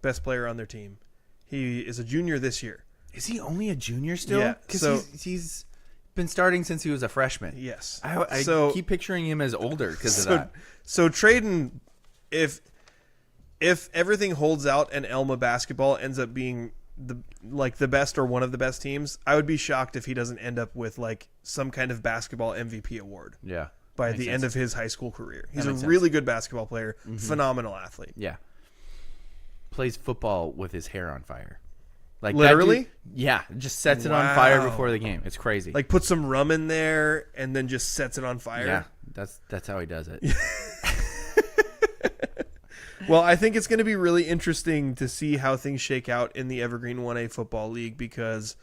best player on their team. He is a junior this year. Is he only a junior still? Yeah. Because he's been starting since he was a freshman. Yes. I keep picturing him as older because of that. So Traden, if everything holds out and Elma basketball ends up being the best or one of the best teams, I would be shocked if he doesn't end up with like some kind of basketball MVP award. Yeah. By the end of his high school career. He's a really good basketball player, phenomenal athlete. Yeah. Plays football with his hair on fire. Like literally? Yeah, just sets it on fire before the game. It's crazy. Like put some rum in there and then just sets it on fire. Yeah, that's how he does it. Well, I think it's going to be really interesting to see how things shake out in the Evergreen 1A Football League because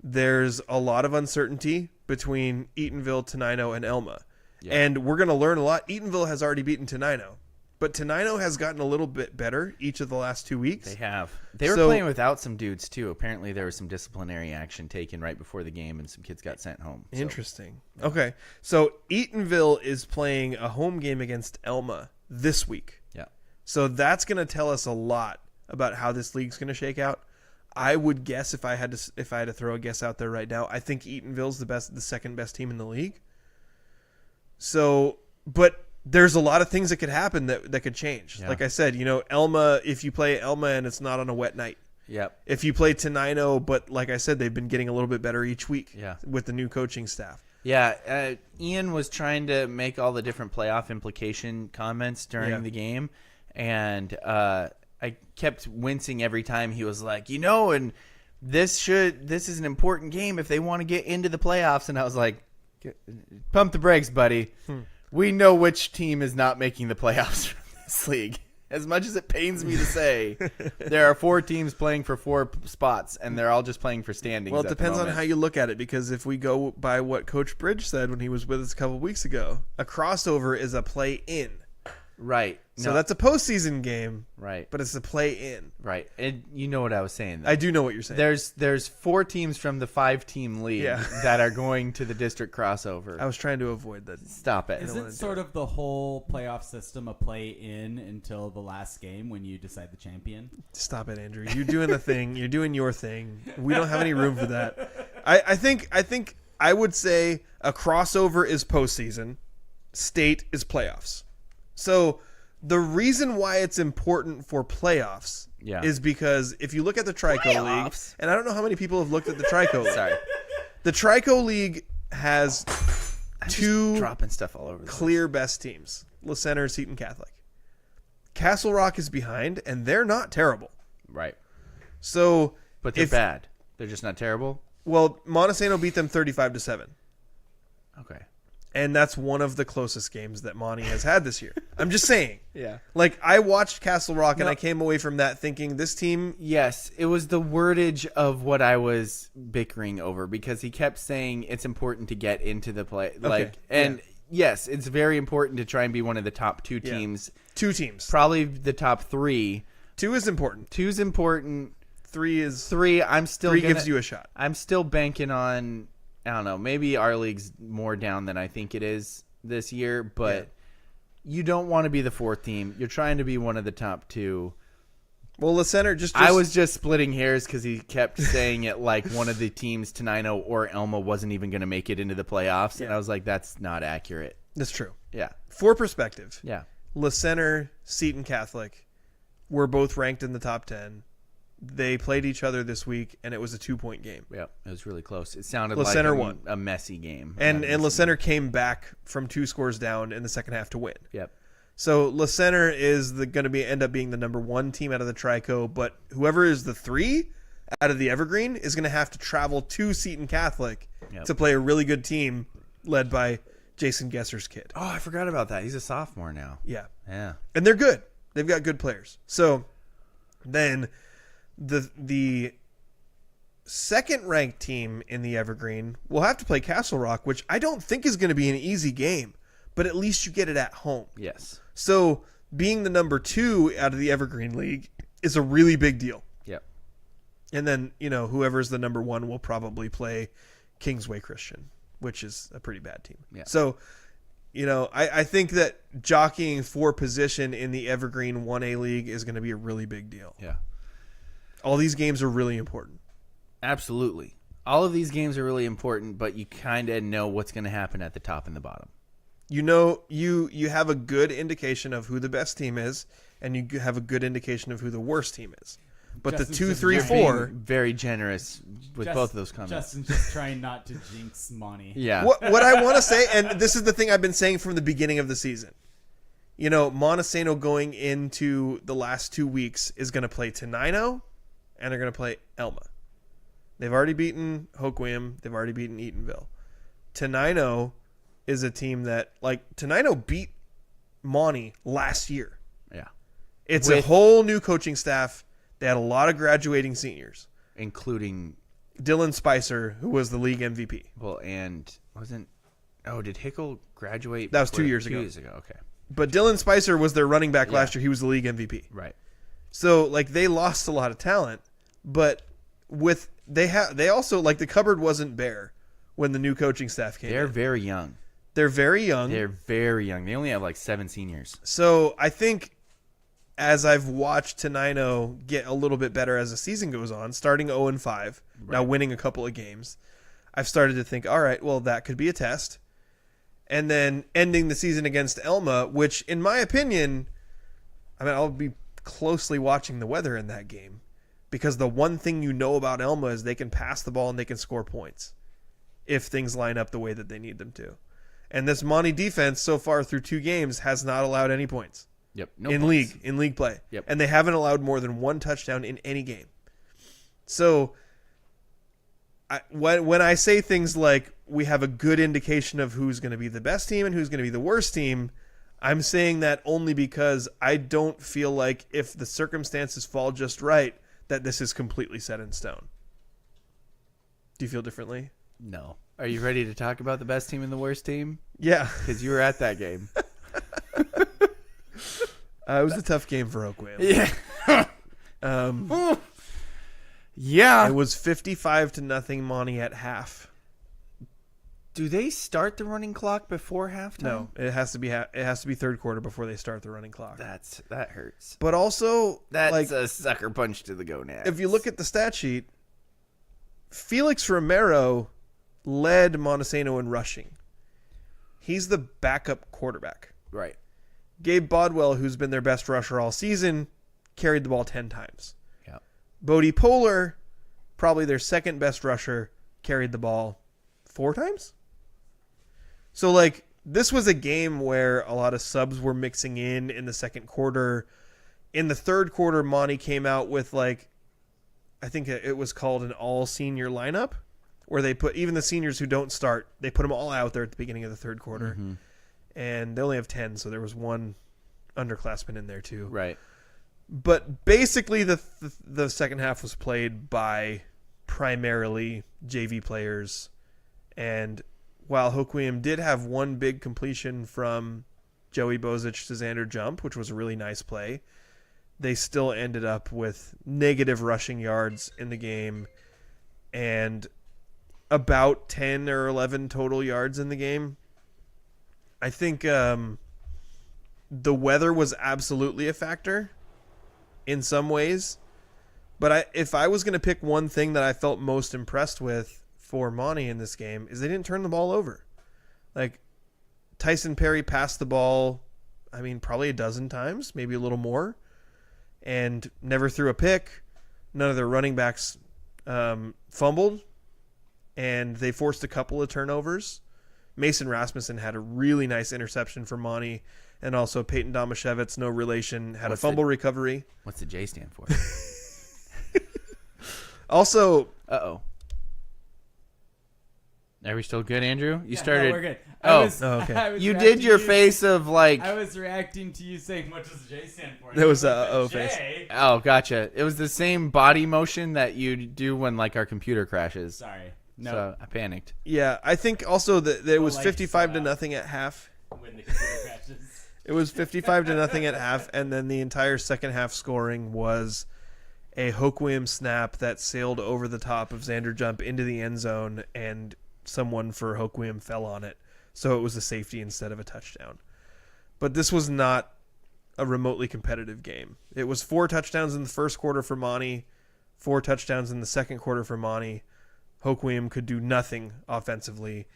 there's a lot of uncertainty between Eatonville, Tenino, and Elma. Yeah. And we're going to learn a lot. Eatonville has already beaten Tenino. But Tenino has gotten a little bit better each of the last 2 weeks. They have. They were playing without some dudes, too. Apparently, there was some disciplinary action taken right before the game, and some kids got sent home. So. Interesting. Okay. So Eatonville is playing a home game against Elma this week. Yeah. So that's going to tell us a lot about how this league's going to shake out. I would guess if I had to throw a guess out there right now, I think Eatonville's the second best team in the league. So, but there's a lot of things that could happen that could change. Yeah. Like I said, Elma, if you play Elma and it's not on a wet night. Yep. If you play Tenino, but like I said, they've been getting a little bit better each week with the new coaching staff. Yeah. Ian was trying to make all the different playoff implication comments during the game. And I kept wincing every time he was like, and this is an important game if they want to get into the playoffs. And I was like, pump the brakes, buddy. We know which team is not making the playoffs from this league. As much as it pains me to say, there are 4 teams playing for 4 spots, and they're all just playing for standings. Well, it depends on how you look at it, because if we go by what Coach Bridge said when he was with us a couple weeks ago, a crossover is a play-in. Right. So that's a postseason game. Right. But it's a play-in. Right. And you know what I was saying, though. I do know what you're saying. There's 4 teams from the 5-team league that are going to the district crossover. I was trying to avoid that. Stop it. Isn't sort of the whole playoff system a play-in until the last game when you decide the champion? Stop it, Andrew. You're doing the thing. You're doing your thing. We don't have any room for that. I think I would say a crossover is postseason. State is playoffs. So the reason why it's important for playoffs is because if you look at the Trico League, and I don't know how many people have looked at the Trico League. Sorry. The Trico League has 2 dropping stuff all over clear best teams. La Center, Seton Catholic. Castle Rock is behind, and they're not terrible. Right. So, but they're bad. They're just not terrible? Well, Montesano beat them 35-7. Okay. And that's one of the closest games that Monty has had this year. I'm just saying. Yeah. Like, I watched Castle Rock, and I came away from that thinking this team... Yes, it was the wordage of what I was bickering over, because he kept saying it's important to get into the play. Yes, it's very important to try and be one of the top 2 teams. 2 teams. Probably the top 3. 2 is important. 2 is important. 3 is... 3, I'm still... 3 gives you a shot. I'm still banking on... I don't know. Maybe our league's more down than I think it is this year, but you don't want to be the 4th team. You're trying to be one of the top 2. Well, the center just... I was just splitting hairs because he kept saying it like one of the teams, Tenino or Elma, wasn't even going to make it into the playoffs, and I was like, that's not accurate. That's true. Yeah. For perspective, La Center, Seton Catholic were both ranked in the top 10. They played each other this week, and it was a 2-point game. Yeah, it was really close. It sounded La like Center won. A messy game. And La Center came back from 2 scores down in the second half to win. Yep. So La Center is going to end up being the number 1 team out of the Trico, but whoever is the 3 out of the Evergreen is going to have to travel to Seton Catholic to play a really good team led by Jason Gesser's kid. Oh, I forgot about that. He's a sophomore now. Yeah. Yeah. And they're good. They've got good players. So then... The second-ranked team in the Evergreen will have to play Castle Rock, which I don't think is going to be an easy game, but at least you get it at home. Yes. So being the number 2 out of the Evergreen League is a really big deal. Yep. And then, whoever's the number 1 will probably play Kingsway Christian, which is a pretty bad team. Yeah. So, I think that jockeying for position in the Evergreen 1A League is going to be a really big deal. Yeah. All these games are really important. Absolutely. All of these games are really important, but you kind of know what's going to happen at the top and the bottom. You have a good indication of who the best team is, and you have a good indication of who the worst team is. But Justin's the 2, 3, 4... Very generous with both of those comments. Justin's just trying not to jinx Monty. Yeah. What I want to say, and this is the thing I've been saying from the beginning of the season. Montesano going into the last 2 weeks is going to play Tenino, and they're going to play Elma. They've already beaten Hoquiam. They've already beaten Eatonville. Tenino is a team that, Tenino beat Monty last year. Yeah. It's a whole new coaching staff. They had a lot of graduating seniors, including Dylan Spicer, who was the league MVP. Well, and did Hickle graduate? That was 2 years ago. 2 years ago, okay. But Dylan Spicer was their running back last year. He was the league MVP. Right. So like they lost a lot of talent, but they also like the cupboard wasn't bare when the new coaching staff came. They're very young. They're very young. They're very young. They only have like 7 seniors. So I think as I've watched Tenino get a little bit better as the season goes on, starting 0-5, now winning a couple of games, I've started to think, all right, well, that could be a test. And then ending the season against Elma, which in my opinion, I'll be closely watching the weather in that game, because the one thing you know about Elma is they can pass the ball and they can score points if things line up the way that they need them to. And this Monty defense so far through 2 games has not allowed any points. Yep. In league play. Yep. And they haven't allowed more than 1 touchdown in any game. So when I say things like we have a good indication of who's going to be the best team and who's going to be the worst team, I'm saying that only because I don't feel like if the circumstances fall just right, that this is completely set in stone. Do you feel differently? No. Are you ready to talk about the best team and the worst team? Yeah. Because you were at that game. It was a tough game for Hoquiam. Yeah. Yeah. It was 55-0 Monty at half. Do they start the running clock before halftime? No, it has to be third quarter before they start the running clock. That hurts. But also, that's a sucker punch to the gonads. If you look at the stat sheet, Felix Romero led Montesano in rushing. He's the backup quarterback. Right. Gabe Bodwell, who's been their best rusher all season, carried the ball 10 times. Yeah. Bodie Poehler, probably their second best rusher, carried the ball 4 times. So, like, this was a game where a lot of subs were mixing in the second quarter. In the third quarter, Monty came out with, like, I think it was called an all-senior lineup, where they put even the seniors who don't start, they put them all out there at the beginning of the third quarter. Mm-hmm. And they only have 10, so there was one underclassman in there too. Right. But basically the second half was played by primarily JV players. And while Hoquiam did have one big completion from Joey Bozic to Xander Jump, which was a really nice play, they still ended up with negative rushing yards in the game and about 10 or 11 total yards in the game. I think the weather was absolutely a factor in some ways. But if I was going to pick one thing that I felt most impressed with for Monty in this game is they didn't turn the ball over. Like, Tyson Perry passed the ball, probably a dozen times, maybe a little more, and never threw a pick. None of their running backs fumbled, and they forced a couple of turnovers. Mason Rasmussen had a really nice interception for Monty, and also Peyton Domashevitz, no relation, had a fumble recovery. What's the J stand for? Also... Uh-oh. Are we still good, Andrew? You yeah, started... No, we're good. Okay. You did your face of, like... I was reacting to you saying, what does the J stand for? There was a face. Oh, gotcha. It was the same body motion that you do when, like, our computer crashes. Sorry. No. So I panicked. Yeah, I think also that it was 55-0 at half. When the computer crashes. It was 55-0 at half, and then the entire second half scoring was a Hoquiam snap that sailed over the top of Xander Jump into the end zone, and someone for Hoquiam fell on it. So it was a safety instead of a touchdown. But this was not a remotely competitive game. It was 4 touchdowns in the first quarter for Monty, 4 touchdowns in the second quarter for Monty. Hoquiam could do nothing offensively.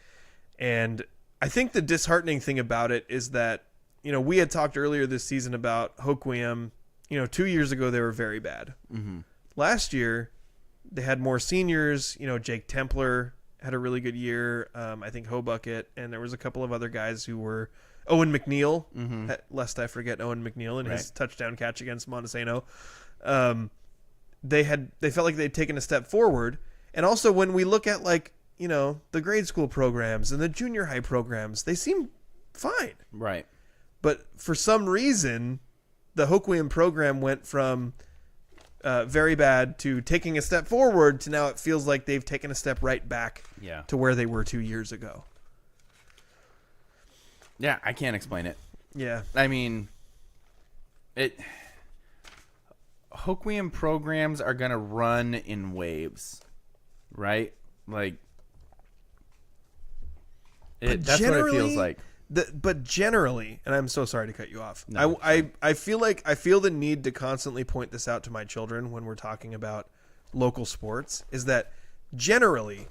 And I think the disheartening thing about it is that, we had talked earlier this season about Hoquiam. 2 years ago, they were very bad. Mm-hmm. Last year, they had more seniors. Jake Templer had a really good year. I think Hobucket. And there was a couple of other guys who were... Owen McNeil, lest I forget Owen McNeil and his touchdown catch against Montesano. They felt like they'd taken a step forward. And also when we look at the grade school programs and the junior high programs, they seem fine. Right. But for some reason, the Hoquiam program went from very bad to taking a step forward to now it feels like they've taken a step right back to where they were 2 years ago. Yeah, I can't explain it. Yeah. I mean, Hoquiam programs are going to run in waves, right? Like, that's what it feels like. But generally, and I'm so sorry to cut you off. No, I feel the need to constantly point this out to my children when we're talking about local sports is that generally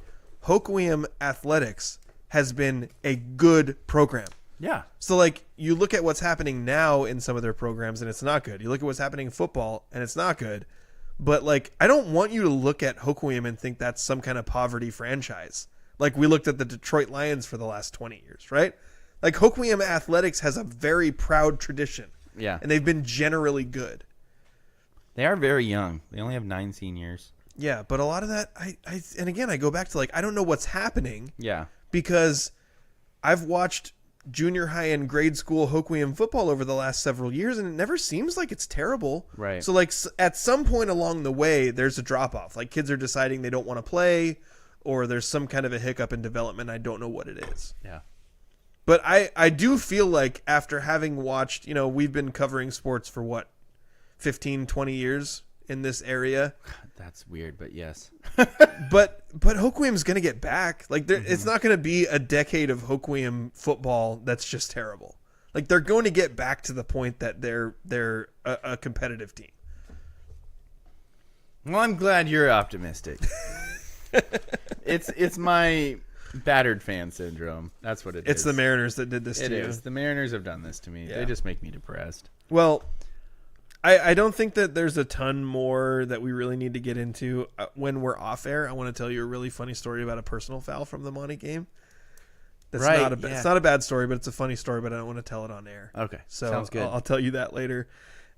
Hoquiam athletics has been a good program. Yeah. So like you look at what's happening now in some of their programs and it's not good. You look at what's happening in football and it's not good. But like I don't want you to look at Hoquiam and think that's some kind of poverty franchise. Like we looked at the Detroit Lions for the last 20 years, right? Like Hoquiam athletics has a very proud tradition. Yeah. And they've been generally good. They are very young. They only have 9 seniors. Yeah, but a lot of that and again I go back to like I don't know what's happening. Yeah. Because I've watched junior high and grade school Hoquiam football over the last several years and it never seems like it's terrible. Right. So like at some point along the way there's a drop off. Like kids are deciding they don't want to play or there's some kind of a hiccup in development. I don't know what it is. Yeah. But I do feel like after having watched, we've been covering sports for what, 15, 20 years in this area. That's weird, but yes. But Hoquiam's going to get back. Like it's not going to be a decade of Hoquiam football that's just terrible. Like they're going to get back to the point that they're a competitive team. Well, I'm glad you're optimistic. It's my battered fan syndrome. That's what it is. It's the Mariners that did this to you. It is. The Mariners have done this to me. Yeah. They just make me depressed. Well, I don't think that there's a ton more that we really need to get into. When we're off air, I want to tell you a really funny story about a personal foul from the Monty game. That's right. It's not a bad story, but it's a funny story, but I don't want to tell it on air. Okay. So sounds good. I'll tell you that later.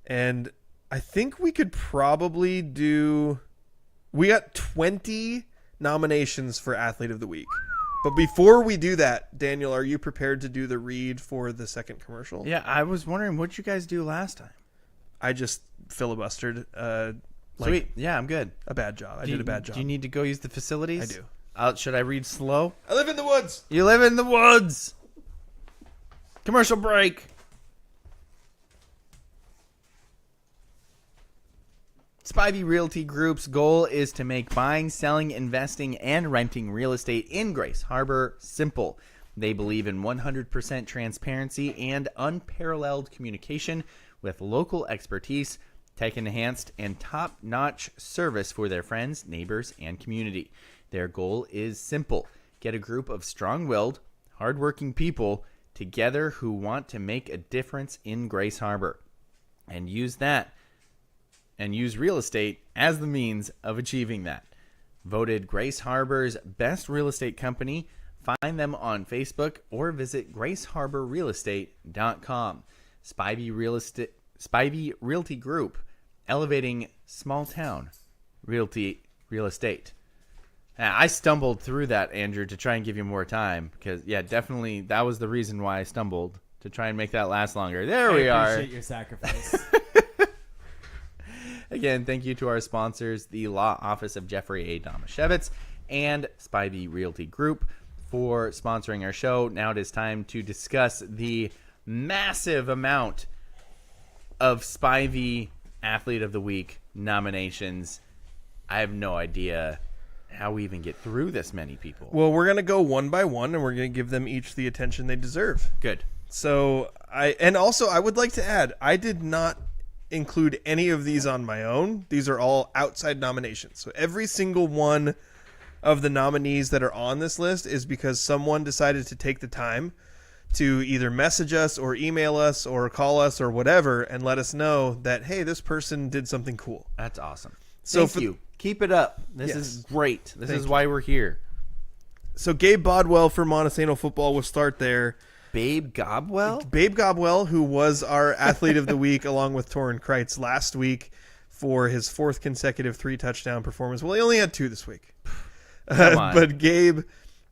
And I think we could probably we got 20 nominations for Athlete of the Week. But before we do that, Daniel, are you prepared to do the read for the second commercial? Yeah, I was wondering what you guys do last time. I just filibustered. Sweet. Yeah, I'm good. A bad job. I did a bad job. Do you need to go use the facilities? I do. Should I read slow? I live in the woods. You live in the woods. Commercial break. Spivey Realty Group's goal is to make buying, selling, investing, and renting real estate in Grace Harbor simple. They believe in 100% transparency and unparalleled communication with local expertise, tech-enhanced, and top-notch service for their friends, neighbors, and community. Their goal is simple. Get a group of strong-willed, hardworking people together who want to make a difference in Grace Harbor and use real estate as the means of achieving that. Voted Grace Harbor's best real estate company. Find them on Facebook or visit graceharborrealestate.com. Spivey Realty Group, elevating small town real estate. I stumbled through that, Andrew, to try and give you more time because, yeah, definitely that was the reason why I stumbled, to try and make that last longer. There we are. I appreciate your sacrifice. Again, thank you to our sponsors, the Law Office of Jeffrey A. Domashevitz and Spivey Realty Group, for sponsoring our show. Now it is time to discuss the massive amount of Spivey Athlete of the Week nominations. I have no idea how we even get through this many people. Well, we're going to go one by one, and we're going to give them each the attention they deserve. Good. So, I would like to add, I did not include any of these on my own. These are all outside nominations. So every single one of the nominees that are on this list is because someone decided to take the time to either message us or email us or call us or whatever and let us know that, hey, this person did something cool. That's awesome. So Thank you. Keep it up. This is great. This is why we're here. So Gabe Bodwell for Montesano football will start there. Babe Gobwell? Babe Gobwell, who was our Athlete of the Week along with Torrin Kreitz last week for his 4th consecutive 3-touchdown performance. Well, he only had 2 this week. But Gabe,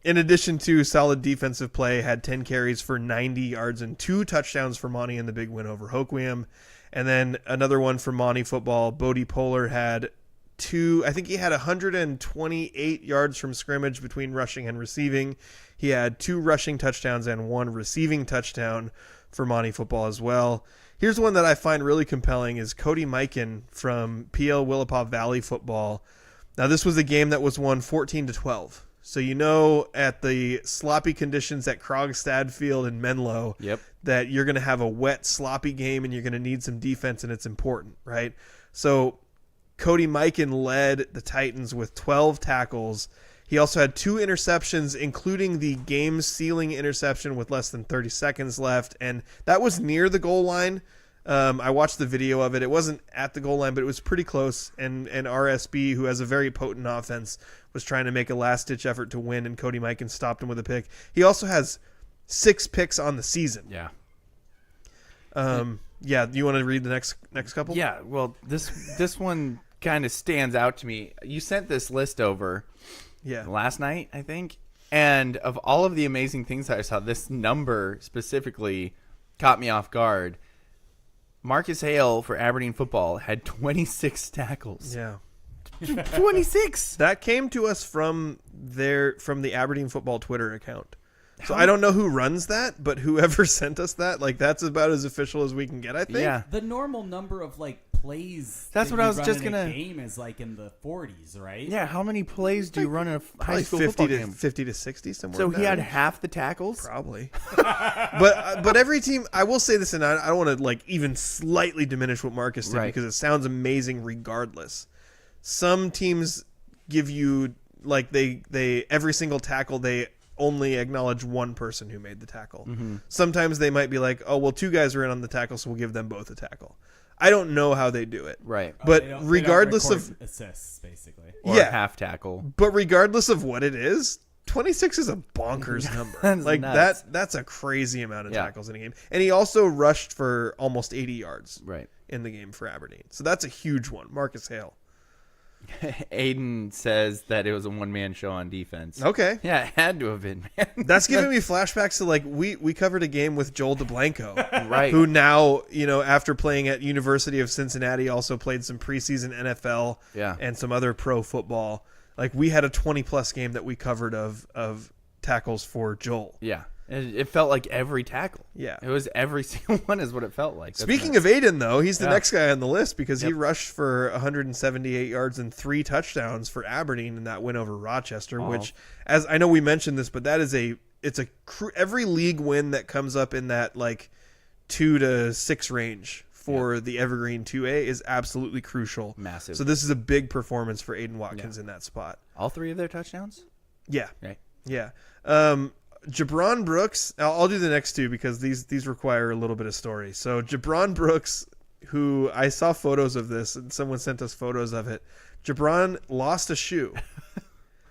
in addition to solid defensive play, had 10 carries for 90 yards and 2 touchdowns for Monty in the big win over Hoquiam. And then another one for Monty football. Bodie Poehler had I think he had 128 yards from scrimmage between rushing and receiving. He had 2 rushing touchdowns and 1 receiving touchdown for Monty football as well. Here's one that I find really compelling is Cody Mikan from PL Willapa Valley football. Now, this was a game that was won 14-12. So at the sloppy conditions at Krogstad Field in Menlo that you're going to have a wet, sloppy game and you're going to need some defense, and it's important, right? So Cody Mikan led the Titans with 12 tackles. He also had 2 interceptions, including the game-sealing interception with less than 30 seconds left, and that was near the goal line. I watched the video of it. It wasn't at the goal line, but it was pretty close, and RSB, who has a very potent offense, was trying to make a last-ditch effort to win, and Cody Mikan stopped him with a pick. He also has 6 picks on the season. Yeah. Yeah, you want to read the next couple? Yeah, well, this one kind of stands out to me. You sent this list over last night, I think, and of all of the amazing things I saw, this number specifically caught me off guard. Marcus Hale for Aberdeen football had 26 tackles. Yeah. 26. That came to us from the Aberdeen football Twitter account. So I don't know who runs that, but whoever sent us that, that's about as official as we can get, I think. Yeah. The normal number of plays that's what I was just gonna game is in the 40s, right? Yeah, how many plays do you run in a high school football game? 50 to 60 somewhere. So he had half the tackles? Probably. but every team, I will say this, and I don't want to even slightly diminish what Marcus did because it sounds amazing regardless. Some teams give you they every single tackle they only acknowledge one person who made the tackle. Mm-hmm. Sometimes they might be like, oh, well, 2 guys are in on the tackle, so we'll give them both a tackle. I don't know how they do it. Right. But regardless of assists, basically. Or half tackle. But regardless of what it is, 26 is a bonkers number. That's a crazy amount of tackles in a game. And he also rushed for almost 80 yards in the game for Aberdeen. So that's a huge one. Marcus Hale. Aiden says that it was a one-man show on defense. Okay. Yeah, it had to have been, man. That's giving me flashbacks to we covered a game with Joel DeBlanco, right? Who now, after playing at University of Cincinnati, also played some preseason NFL and some other pro football. We had a 20-plus game that we covered of tackles for Joel. Yeah. It felt like every tackle. Yeah. It was every single one is what it felt like. Speaking of Aiden, though, he's the next guy on the list because he rushed for 178 yards and 3 touchdowns for Aberdeen in that win over Rochester, which, as I know we mentioned this, but that is every league win that comes up in that 2 to 6 range for the Evergreen 2A is absolutely crucial. Massive. So this is a big performance for Aiden Watkins in that spot. All 3 of their touchdowns? Yeah. Right. Yeah. Jabron Brooks, I'll do the next 2 because these require a little bit of story. So Jabron Brooks, who I saw photos of this and someone sent us photos of it. Jabron lost a shoe.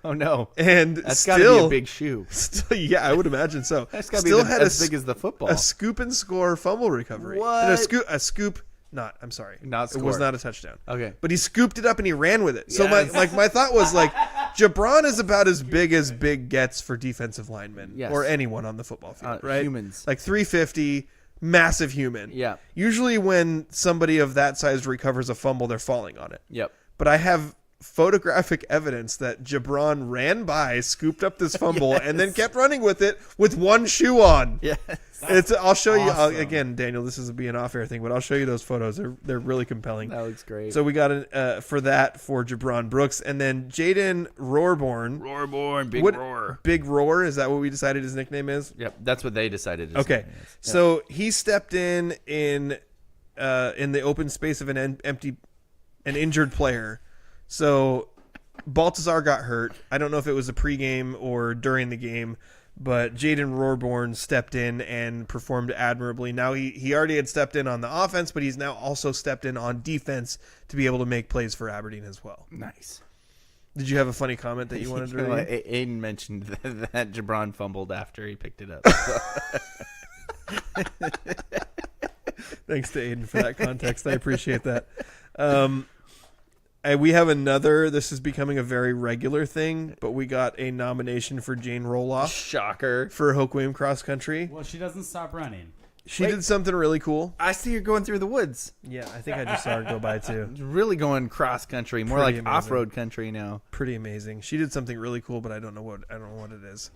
Oh no! And that's got to be a big shoe. Yeah, I would imagine so. That's got to be as big as the football. A scoop and score fumble recovery. What? A scoop. I'm sorry. Not score. It was not a touchdown. Okay. But he scooped it up and he ran with it. So my thought was Jabron is about as big gets for defensive linemen or anyone on the football field, right? Humans. 350, massive human. Yeah. Usually when somebody of that size recovers a fumble, they're falling on it. Yep. But I have photographic evidence that Jabron ran by, scooped up this fumble, and then kept running with it with one shoe on. Yes. I'll show you again, Daniel. This is being off-air thing, but I'll show you those photos. They're really compelling. That looks great. So we got for Jabron Brooks, and then Jaden Roarborn. Big Roar. Is that what we decided his nickname is? Yep, that's what they decided. Okay, so he stepped in the open space of an injured player. So Baltazar got hurt. I don't know if it was a pregame or during the game, but Jaden Roarborn stepped in and performed admirably. Now he already had stepped in on the offense, but he's now also stepped in on defense to be able to make plays for Aberdeen as well. Nice. Did you have a funny comment that you wanted to read? Aiden mentioned that Jabron fumbled after he picked it up. Thanks to Aiden for that context. I appreciate that. We have another. This is becoming a very regular thing, but we got a nomination for Jane Roloff. Shocker. For Hoquiam Cross Country. Well, she doesn't stop running. She did something really cool. I see her going through the woods. Yeah, I think I just saw her go by too. Really going cross country, more Pretty like amazing. off-road country now. Pretty amazing. She did something really cool, but I don't know what it is.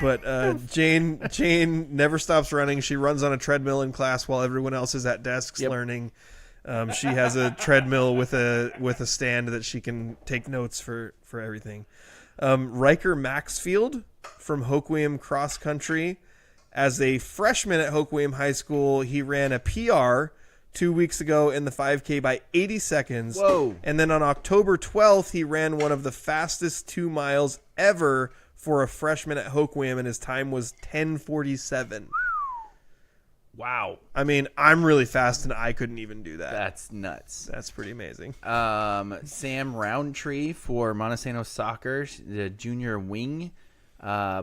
But Jane never stops running. She runs on a treadmill in class while everyone else is at desks learning. She has a treadmill with a stand that she can take notes for everything. Riker Maxfield from Hoquiam Cross Country. As a freshman at Hoquiam High School, he ran a PR 2 weeks ago in the 5K by 80 seconds. Whoa. And then on October 12th, he ran one of the fastest 2 miles ever for a freshman at Hoquiam, and his time was 10:47. Wow. I mean, I'm really fast, and I couldn't even do that. That's nuts. That's pretty amazing. Sam Roundtree for Montesano Soccer, the junior wing,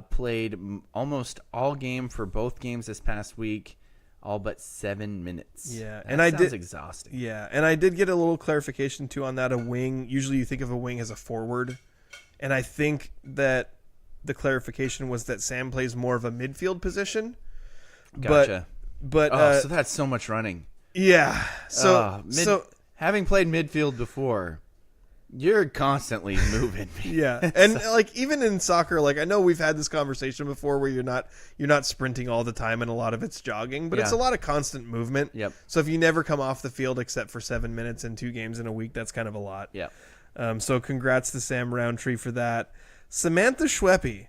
played almost all game for both games this past week, all but 7 minutes. Yeah, that sounds exhausting. Yeah, and I did get a little clarification, too, on that. A wing, usually you think of a wing as a forward, and I think that the clarification was that Sam plays more of a midfield position. Gotcha. But so that's so much running. Yeah. So having played midfield before, you're constantly moving. Yeah. And like even in soccer, like I know we've had this conversation before where you're not sprinting all the time and a lot of it's jogging, but it's a lot of constant movement. Yep. So if you never come off the field except for 7 minutes in 2 games in a week, that's kind of a lot. Yeah. So congrats to Sam Roundtree for that. Samantha Schweppe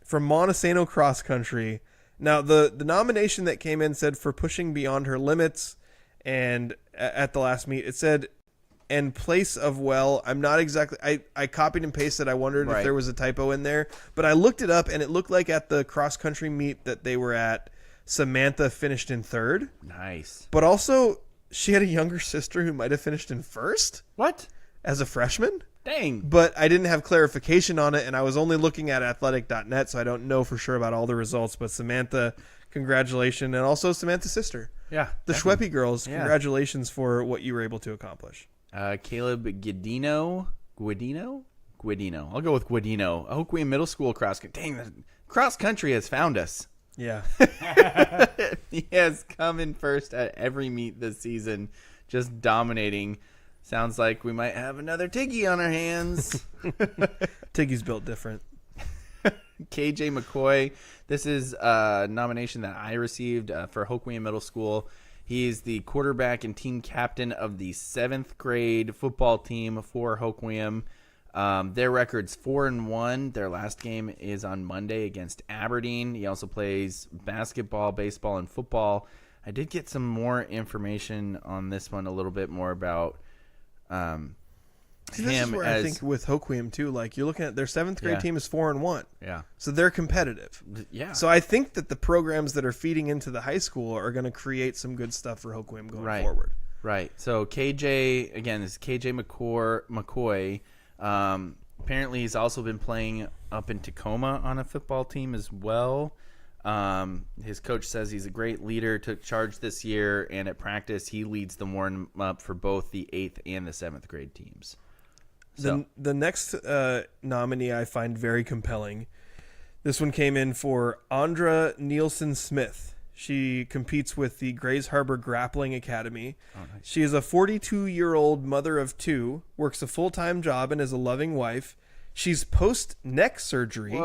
from Montesano Cross Country. Now, the nomination that came in said for pushing beyond her limits, and at the last meet, it said, and place of well. I'm not exactly, I copied and pasted. I wondered if there was a typo in there, but I looked it up, and it looked like at the cross-country meet that they were at, Samantha finished in 3rd. Nice. But also, she had a younger sister who might have finished in 1st. What? As a freshman. Dang. But I didn't have clarification on it, and I was only looking at athletic.net, so I don't know for sure about all the results. But Samantha, congratulations, and also Samantha's sister. Yeah. The Schweppe girls, congratulations for what you were able to accomplish. Caleb Guidino. I'll go with Guidino. Hoquiam Middle School cross. Dang, the cross country has found us. Yeah. He has come in first at every meet this season, just dominating. Sounds like we might have another Tiggy on our hands. Tiggy's built different. KJ McCoy. This is a nomination that I received for Hoquiam Middle School. He's the quarterback and team captain of the 7th grade football team for Hoquiam. Their record's 4-1. Their last game is on Monday against Aberdeen. He also plays basketball, baseball, and football. I did get some more information on this one, a little bit more about See, this is where I think with Hoquiam too, like you're looking at their 7th grade team is 4-1. Yeah. So they're competitive. Yeah. So I think that the programs that are feeding into the high school are going to create some good stuff for Hoquiam going forward. Right. So KJ, again, this is KJ McCoy. Apparently he's also been playing up in Tacoma on a football team as well. His coach says he's a great leader, took charge this year, and at practice he leads the warm up for both the 8th and the 7th grade teams. So. The next nominee I find very compelling. This one came in for Andra Nielsen Smith. She competes with the Grays Harbor Grappling Academy. Oh, nice. She is a 42-year-old mother of 2, works a full-time job, and is a loving wife. She's post-neck surgery,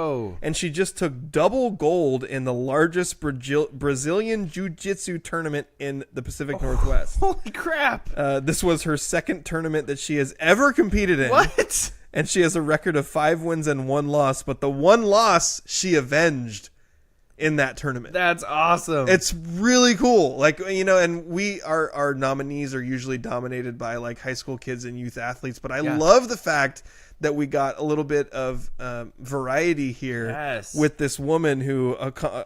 and she just took double gold in the largest Brazilian Jiu-Jitsu tournament in the Pacific Northwest. Holy crap! This was her 2nd tournament that she has ever competed in. What? And she has a record of 5 wins and 1 loss, but the 1 loss she avenged in that tournament. That's awesome. It's really cool. Like, you know, and our nominees are usually dominated by like high school kids and youth athletes, but I love the fact that we got a little bit of variety here with this woman who,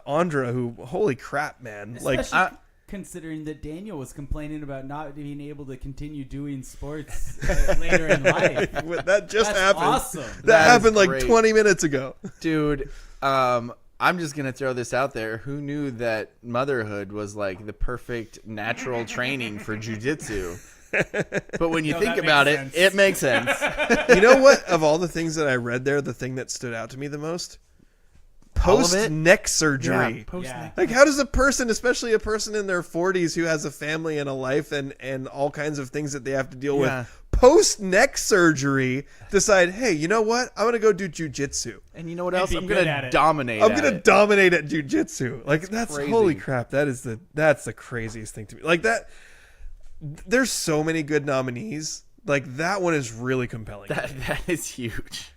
Andra, who, holy crap, man. Especially like, considering that Daniel was complaining about not being able to continue doing sports later in life. That just happened. Awesome. That happened like 20 minutes ago. Dude, I'm just going to throw this out there. Who knew that motherhood was like the perfect natural training for jiu-jitsu? But when you think about it, it makes sense. You know what? Of all the things that I read there, the thing that stood out to me the most? post neck surgery. Yeah, post-neck. Like, how does a person, especially a person in their 40s who has a family and a life and all kinds of things that they have to deal with, post neck surgery, decide, hey, you know what? I'm gonna go do jujitsu. And you know what else? I'm gonna dominate. I'm gonna dominate at jujitsu. Like, that's crazy. Holy crap! That's the craziest thing to me. Like that. There's so many good nominees. Like, that one is really compelling. That is huge.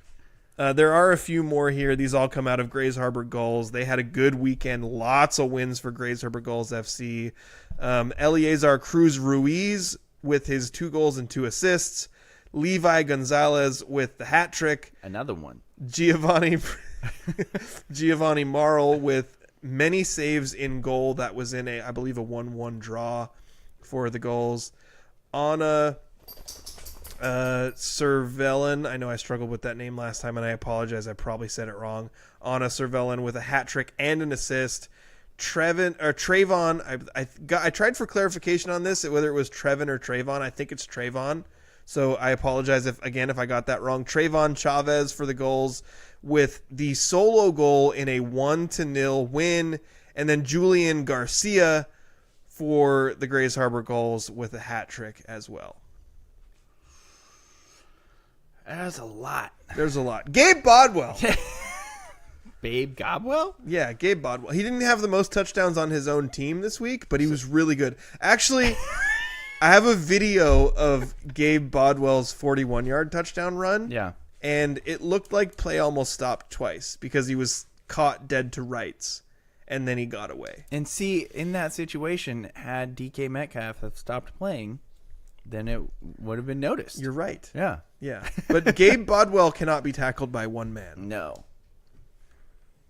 There are a few more here. These all come out of Grays Harbor Gulls. They had a good weekend. Lots of wins for Grays Harbor Gulls FC. Eleazar Cruz Ruiz with his 2 goals and 2 assists. Levi Gonzalez with the hat trick. Another one. Giovanni Marl with many saves in goal. That was in I believe a 1-1 draw for the Gulls. Anna Cervellin. I know I struggled with that name last time, and I apologize. I probably said it wrong. Anna Cervellin with a hat trick and an assist. Trayvon. I tried for clarification on this, whether it was Trevin or Trayvon. I think it's Trayvon. So I apologize if I got that wrong. Trayvon Chavez for the Gulls with the solo goal in a 1-0 win, and then Julian Garcia for the Grays Harbor Gulls with a hat trick as well. There's a lot. Gabe Bodwell. Babe Godwell? Yeah, Gabe Bodwell. He didn't have the most touchdowns on his own team this week, but he was really good. Actually, I have a video of Gabe Bodwell's 41-yard touchdown run. Yeah. And it looked like play almost stopped twice because he was caught dead to rights, and then he got away. And see, in that situation, had DK Metcalf have stopped playing, then it would have been noticed. You're right. Yeah. Yeah. But Gabe Bodwell cannot be tackled by one man. No.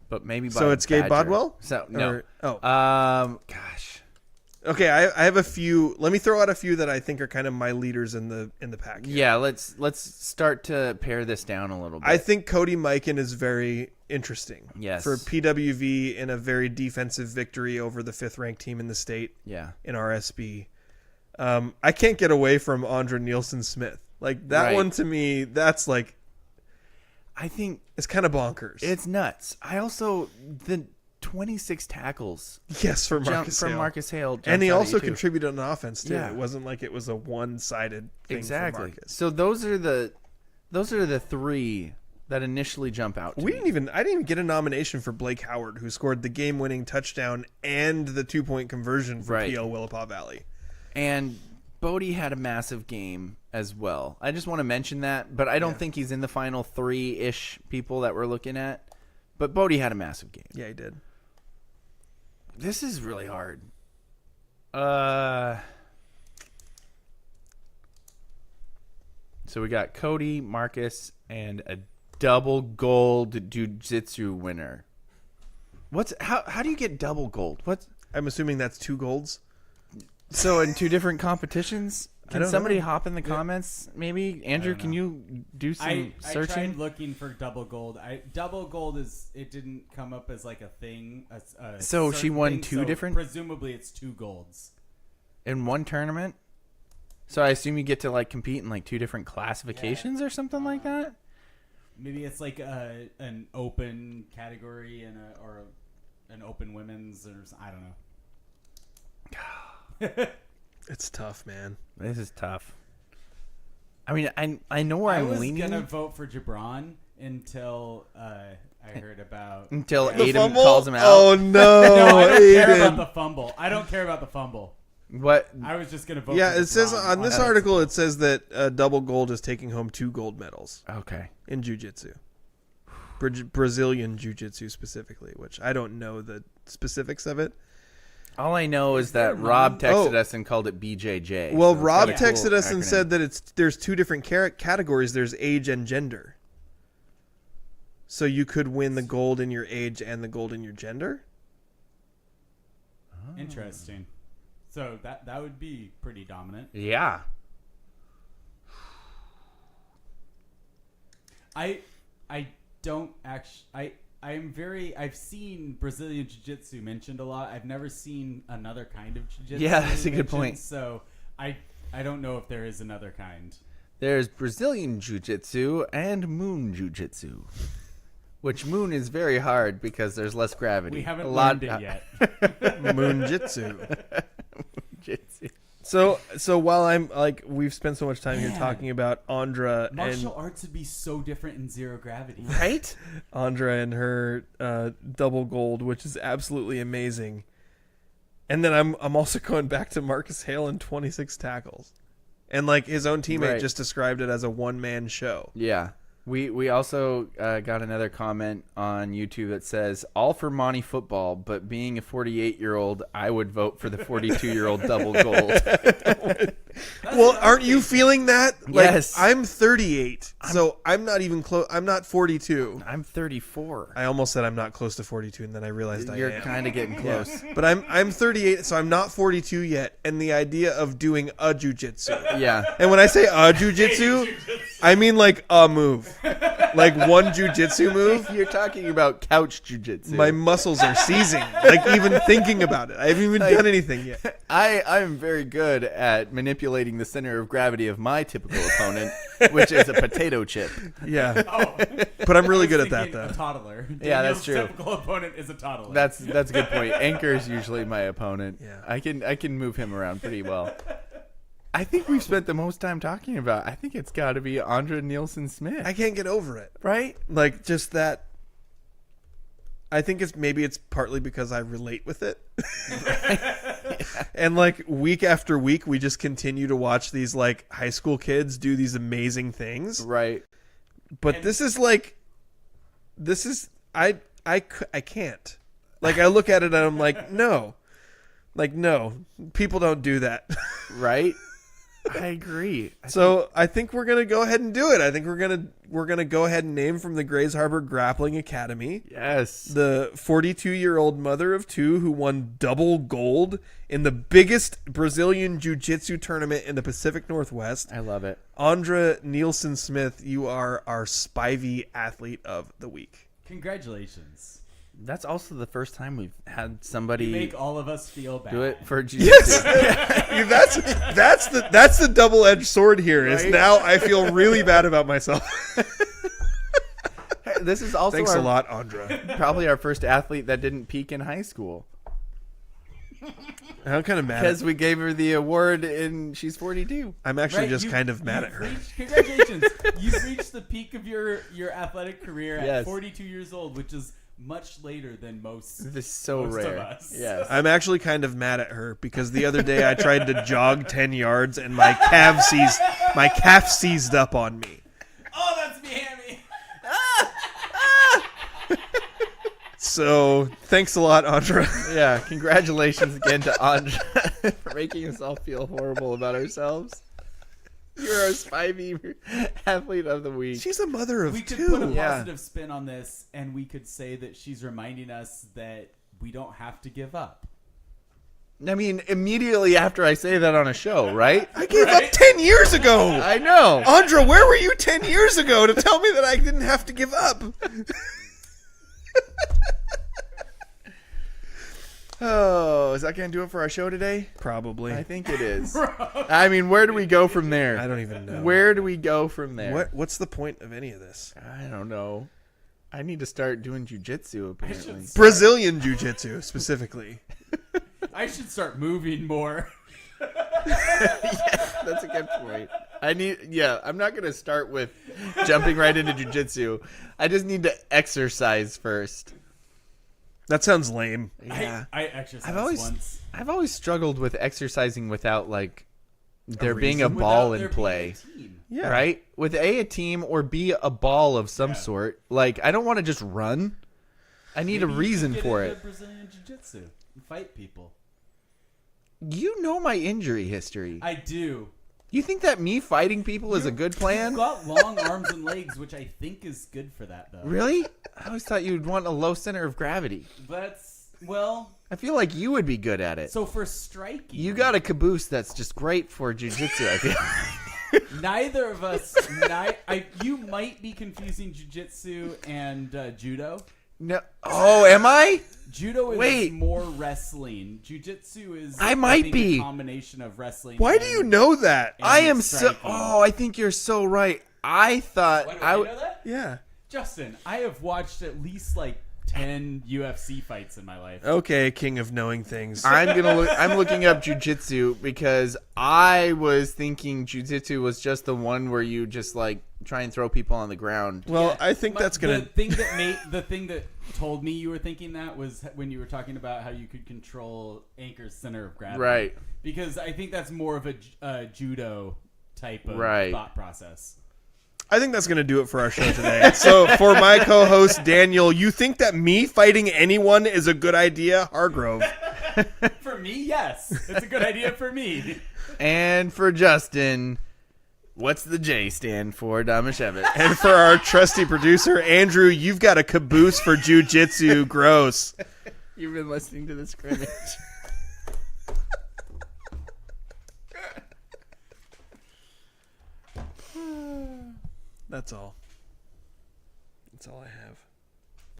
But maybe by So it's Gabe Bodwell? So no. Gosh. Okay, I have a few. Let me throw out a few that I think are kind of my leaders in the pack here. Yeah, let's start to pare this down a little bit. I think Cody Mikan is very interesting. Yes. For PWV in a very defensive victory over the 5th ranked team in the state. Yeah. In RSB. I can't get away from Andra Nielsen Smith. Like, that one to me, that's like, I think it's kind of bonkers. It's nuts. I also, the 26 tackles. Yes, for Marcus Hale. And he also contributed on offense too. Yeah. It wasn't like it was a one-sided thing for Marcus. So those are the 3 that initially jump out to me. I didn't even get a nomination for Blake Howard, who scored the game-winning touchdown and the 2-point conversion for PL Willapa Valley. And Bodie had a massive game as well. I just want to mention that, but I don't think he's in the final 3-ish people that we're looking at. But Bodie had a massive game. Yeah, he did. This is really hard. So we got Cody, Marcus, and a double gold jiu-jitsu winner. How do you get double gold? I'm assuming that's 2 golds. So in 2 different competitions? Can somebody hop in the comments? Maybe Andrew, can you do some searching? I tried looking for double gold. Double gold it didn't come up as like a thing. So she won 2 different. Presumably, it's 2 golds in one tournament. So I assume you get to like compete in like 2 different classifications or something like that. Maybe it's like an open category or an open women's or I don't know. It's tough, man. This is tough. I mean, I know where I'm leaning. I was gonna vote for Gibran until I heard about Aiden calls him out. Oh no! No, I don't care about the fumble. I don't care about the fumble. What? I was just gonna vote. Yeah, for it says on this article. It says that double gold is taking home 2 gold medals. Okay. In jiu-jitsu, Brazilian jiu-jitsu specifically, which I don't know the specifics of it. All I know is that Rob texted us and called it BJJ. Well, so Rob texted us and said that there's 2 different categories. There's age and gender. So you could win the gold in your age and the gold in your gender. Oh. Interesting. So that would be pretty dominant. Yeah. I don't actually. I've seen Brazilian Jiu-Jitsu mentioned a lot. I've never seen another kind of Jiu-Jitsu. Yeah, that's a good point. So I don't know if there is another kind. There's Brazilian Jiu-Jitsu and Moon Jiu-Jitsu. Which moon is very hard because there's less gravity. We haven't learned it yet. Moon jitsu. Jitsu. So while I'm like, we've spent so much time here talking about Andra martial arts would be so different in zero gravity, right? Andra and her double gold, which is absolutely amazing. And then I'm also going back to Marcus Hale and 26 tackles, and like his own teammate just described it as a one-man show. Yeah. We also got another comment on YouTube that says, all for Monty football, but being a 48-year-old, I would vote for the 42-year-old double gold. Well, aren't you feeling that? Like, yes. I'm 38, so I'm not even close. I'm not 42. I'm 34. I almost said I'm not close to 42, and then I realized You're I am. kind of getting close. Yeah. But I'm 38, so I'm not 42 yet. And the idea of doing a jujitsu. Yeah. And when I say a jujitsu, I mean like a move. Like one jujitsu move. You're talking about couch jujitsu. My muscles are seizing. Like even thinking about it. I haven't even done anything yet. I'm very good at manipulating the center of gravity of my typical opponent, which is a potato chip. Yeah. Oh, But I'm really good at that, though. A toddler. Yeah, that's Daniel's true. Typical opponent is a toddler. That's a good point. Anchor is usually my opponent. Yeah. I can move him around pretty well. I think we've spent the most time talking about. I think it's got to be Andra Nielsen Smith. I can't get over it. Right? Like just that. I think it's partly because I relate with it. And like week after week, we just continue to watch these like high school kids do these amazing things. Right. But I can't. Like I look at it and I'm like, no. Like, no, people don't do that. Right? I agree. So I think we're gonna go ahead and do it. I think we're gonna go ahead and name from the Grays Harbor Grappling Academy. Yes. The 42-year-old mother of two who won double gold in the biggest Brazilian Jiu-Jitsu tournament in the Pacific Northwest. I love it. Andra Nielsen Smith, you are our Spivey Athlete of the Week. Congratulations. That's also the first time we've had somebody You make all of us feel bad. do it for jiu-jitsu. Yes, that's the double-edged sword here. Is Right? now I feel really bad about myself. This is also Thanks a lot, Andra. probably our first athlete that didn't peak in high school. I'm kind of mad. Because we gave her the award and she's 42. I'm actually Right, just you- kind of mad at her. Congratulations. You've reached the peak of your athletic career at Yes. 42 years old, which is much later than most. This is so Most rare. of us. Yes. I'm actually kind of mad at her because the other day I tried to jog 10 yards and my calf seized up on me. Oh, that's me, Hammy. So thanks a lot, Andra. Yeah, congratulations again to Andra for making us all feel horrible about ourselves. You're our Spivey Athlete of the Week. She's a mother of We could two. put a Yeah. positive spin on this, and we could say that she's reminding us that we don't have to give up. I mean, immediately after I say that on a show, right? I gave up 10 years ago. I know. Andra, where were you 10 years ago to tell me that I didn't have to give up? Oh, is that going to do it for our show today? Probably. I think it is. I mean, where do we go from there? I don't even know. Where do we go from there? What's the point of any of this? I don't know. I need to start doing jujitsu, apparently. Brazilian Jiu-Jitsu, specifically. I should start moving more. That's a good point. I'm not going to start with jumping right into jujitsu. I just need to exercise first. That sounds lame. Yeah. I exercised once. I've always struggled with exercising without like there being a reason? ball Without in there play. being a team. Yeah. Right? With a team or B a ball of some sort. Like I don't want to just run. I need Maybe a you reason should get for into it. Brazilian Jiu-Jitsu and fight people. You know my injury history. I do. You think that me fighting people is a good plan? You've got long arms and legs, which I think is good for that, though. Really? I always thought you'd want a low center of gravity. Well, I feel like you would be good at it. so for striking, You got a caboose that's just great for jiu-jitsu, I feel. neither of us. You might be confusing jiu-jitsu and judo. No. Oh, am I? Judo is Wait. more wrestling. Jiu-jitsu is I might think, be. a combination of wrestling. Why do you know that? and I am so. striking. Oh, I think you're so right. I thought Why do I I would. know that? Yeah. Justin, I have watched at least like 10 UFC fights in my life. Okay, king of knowing things. I'm looking up jiu-jitsu because I was thinking jiu-jitsu was just the one where you just like try and throw people on the ground. Well, I think that's gonna. The thing that told me you were thinking that was when you were talking about how you could control Anchor's center of gravity. Right. Because I think that's more of a judo type of thought process. I think that's going to do it for our show today. So for my co-host, Daniel, you think that me fighting anyone is a good idea? Hargrove. For me, yes. It's a good idea for me. And for Justin, what's the J stand for, Damashevich? And for our trusty producer, Andrew, you've got a caboose for jiu-jitsu. Gross. You've been listening to the Scrimmage. That's all. That's all I have.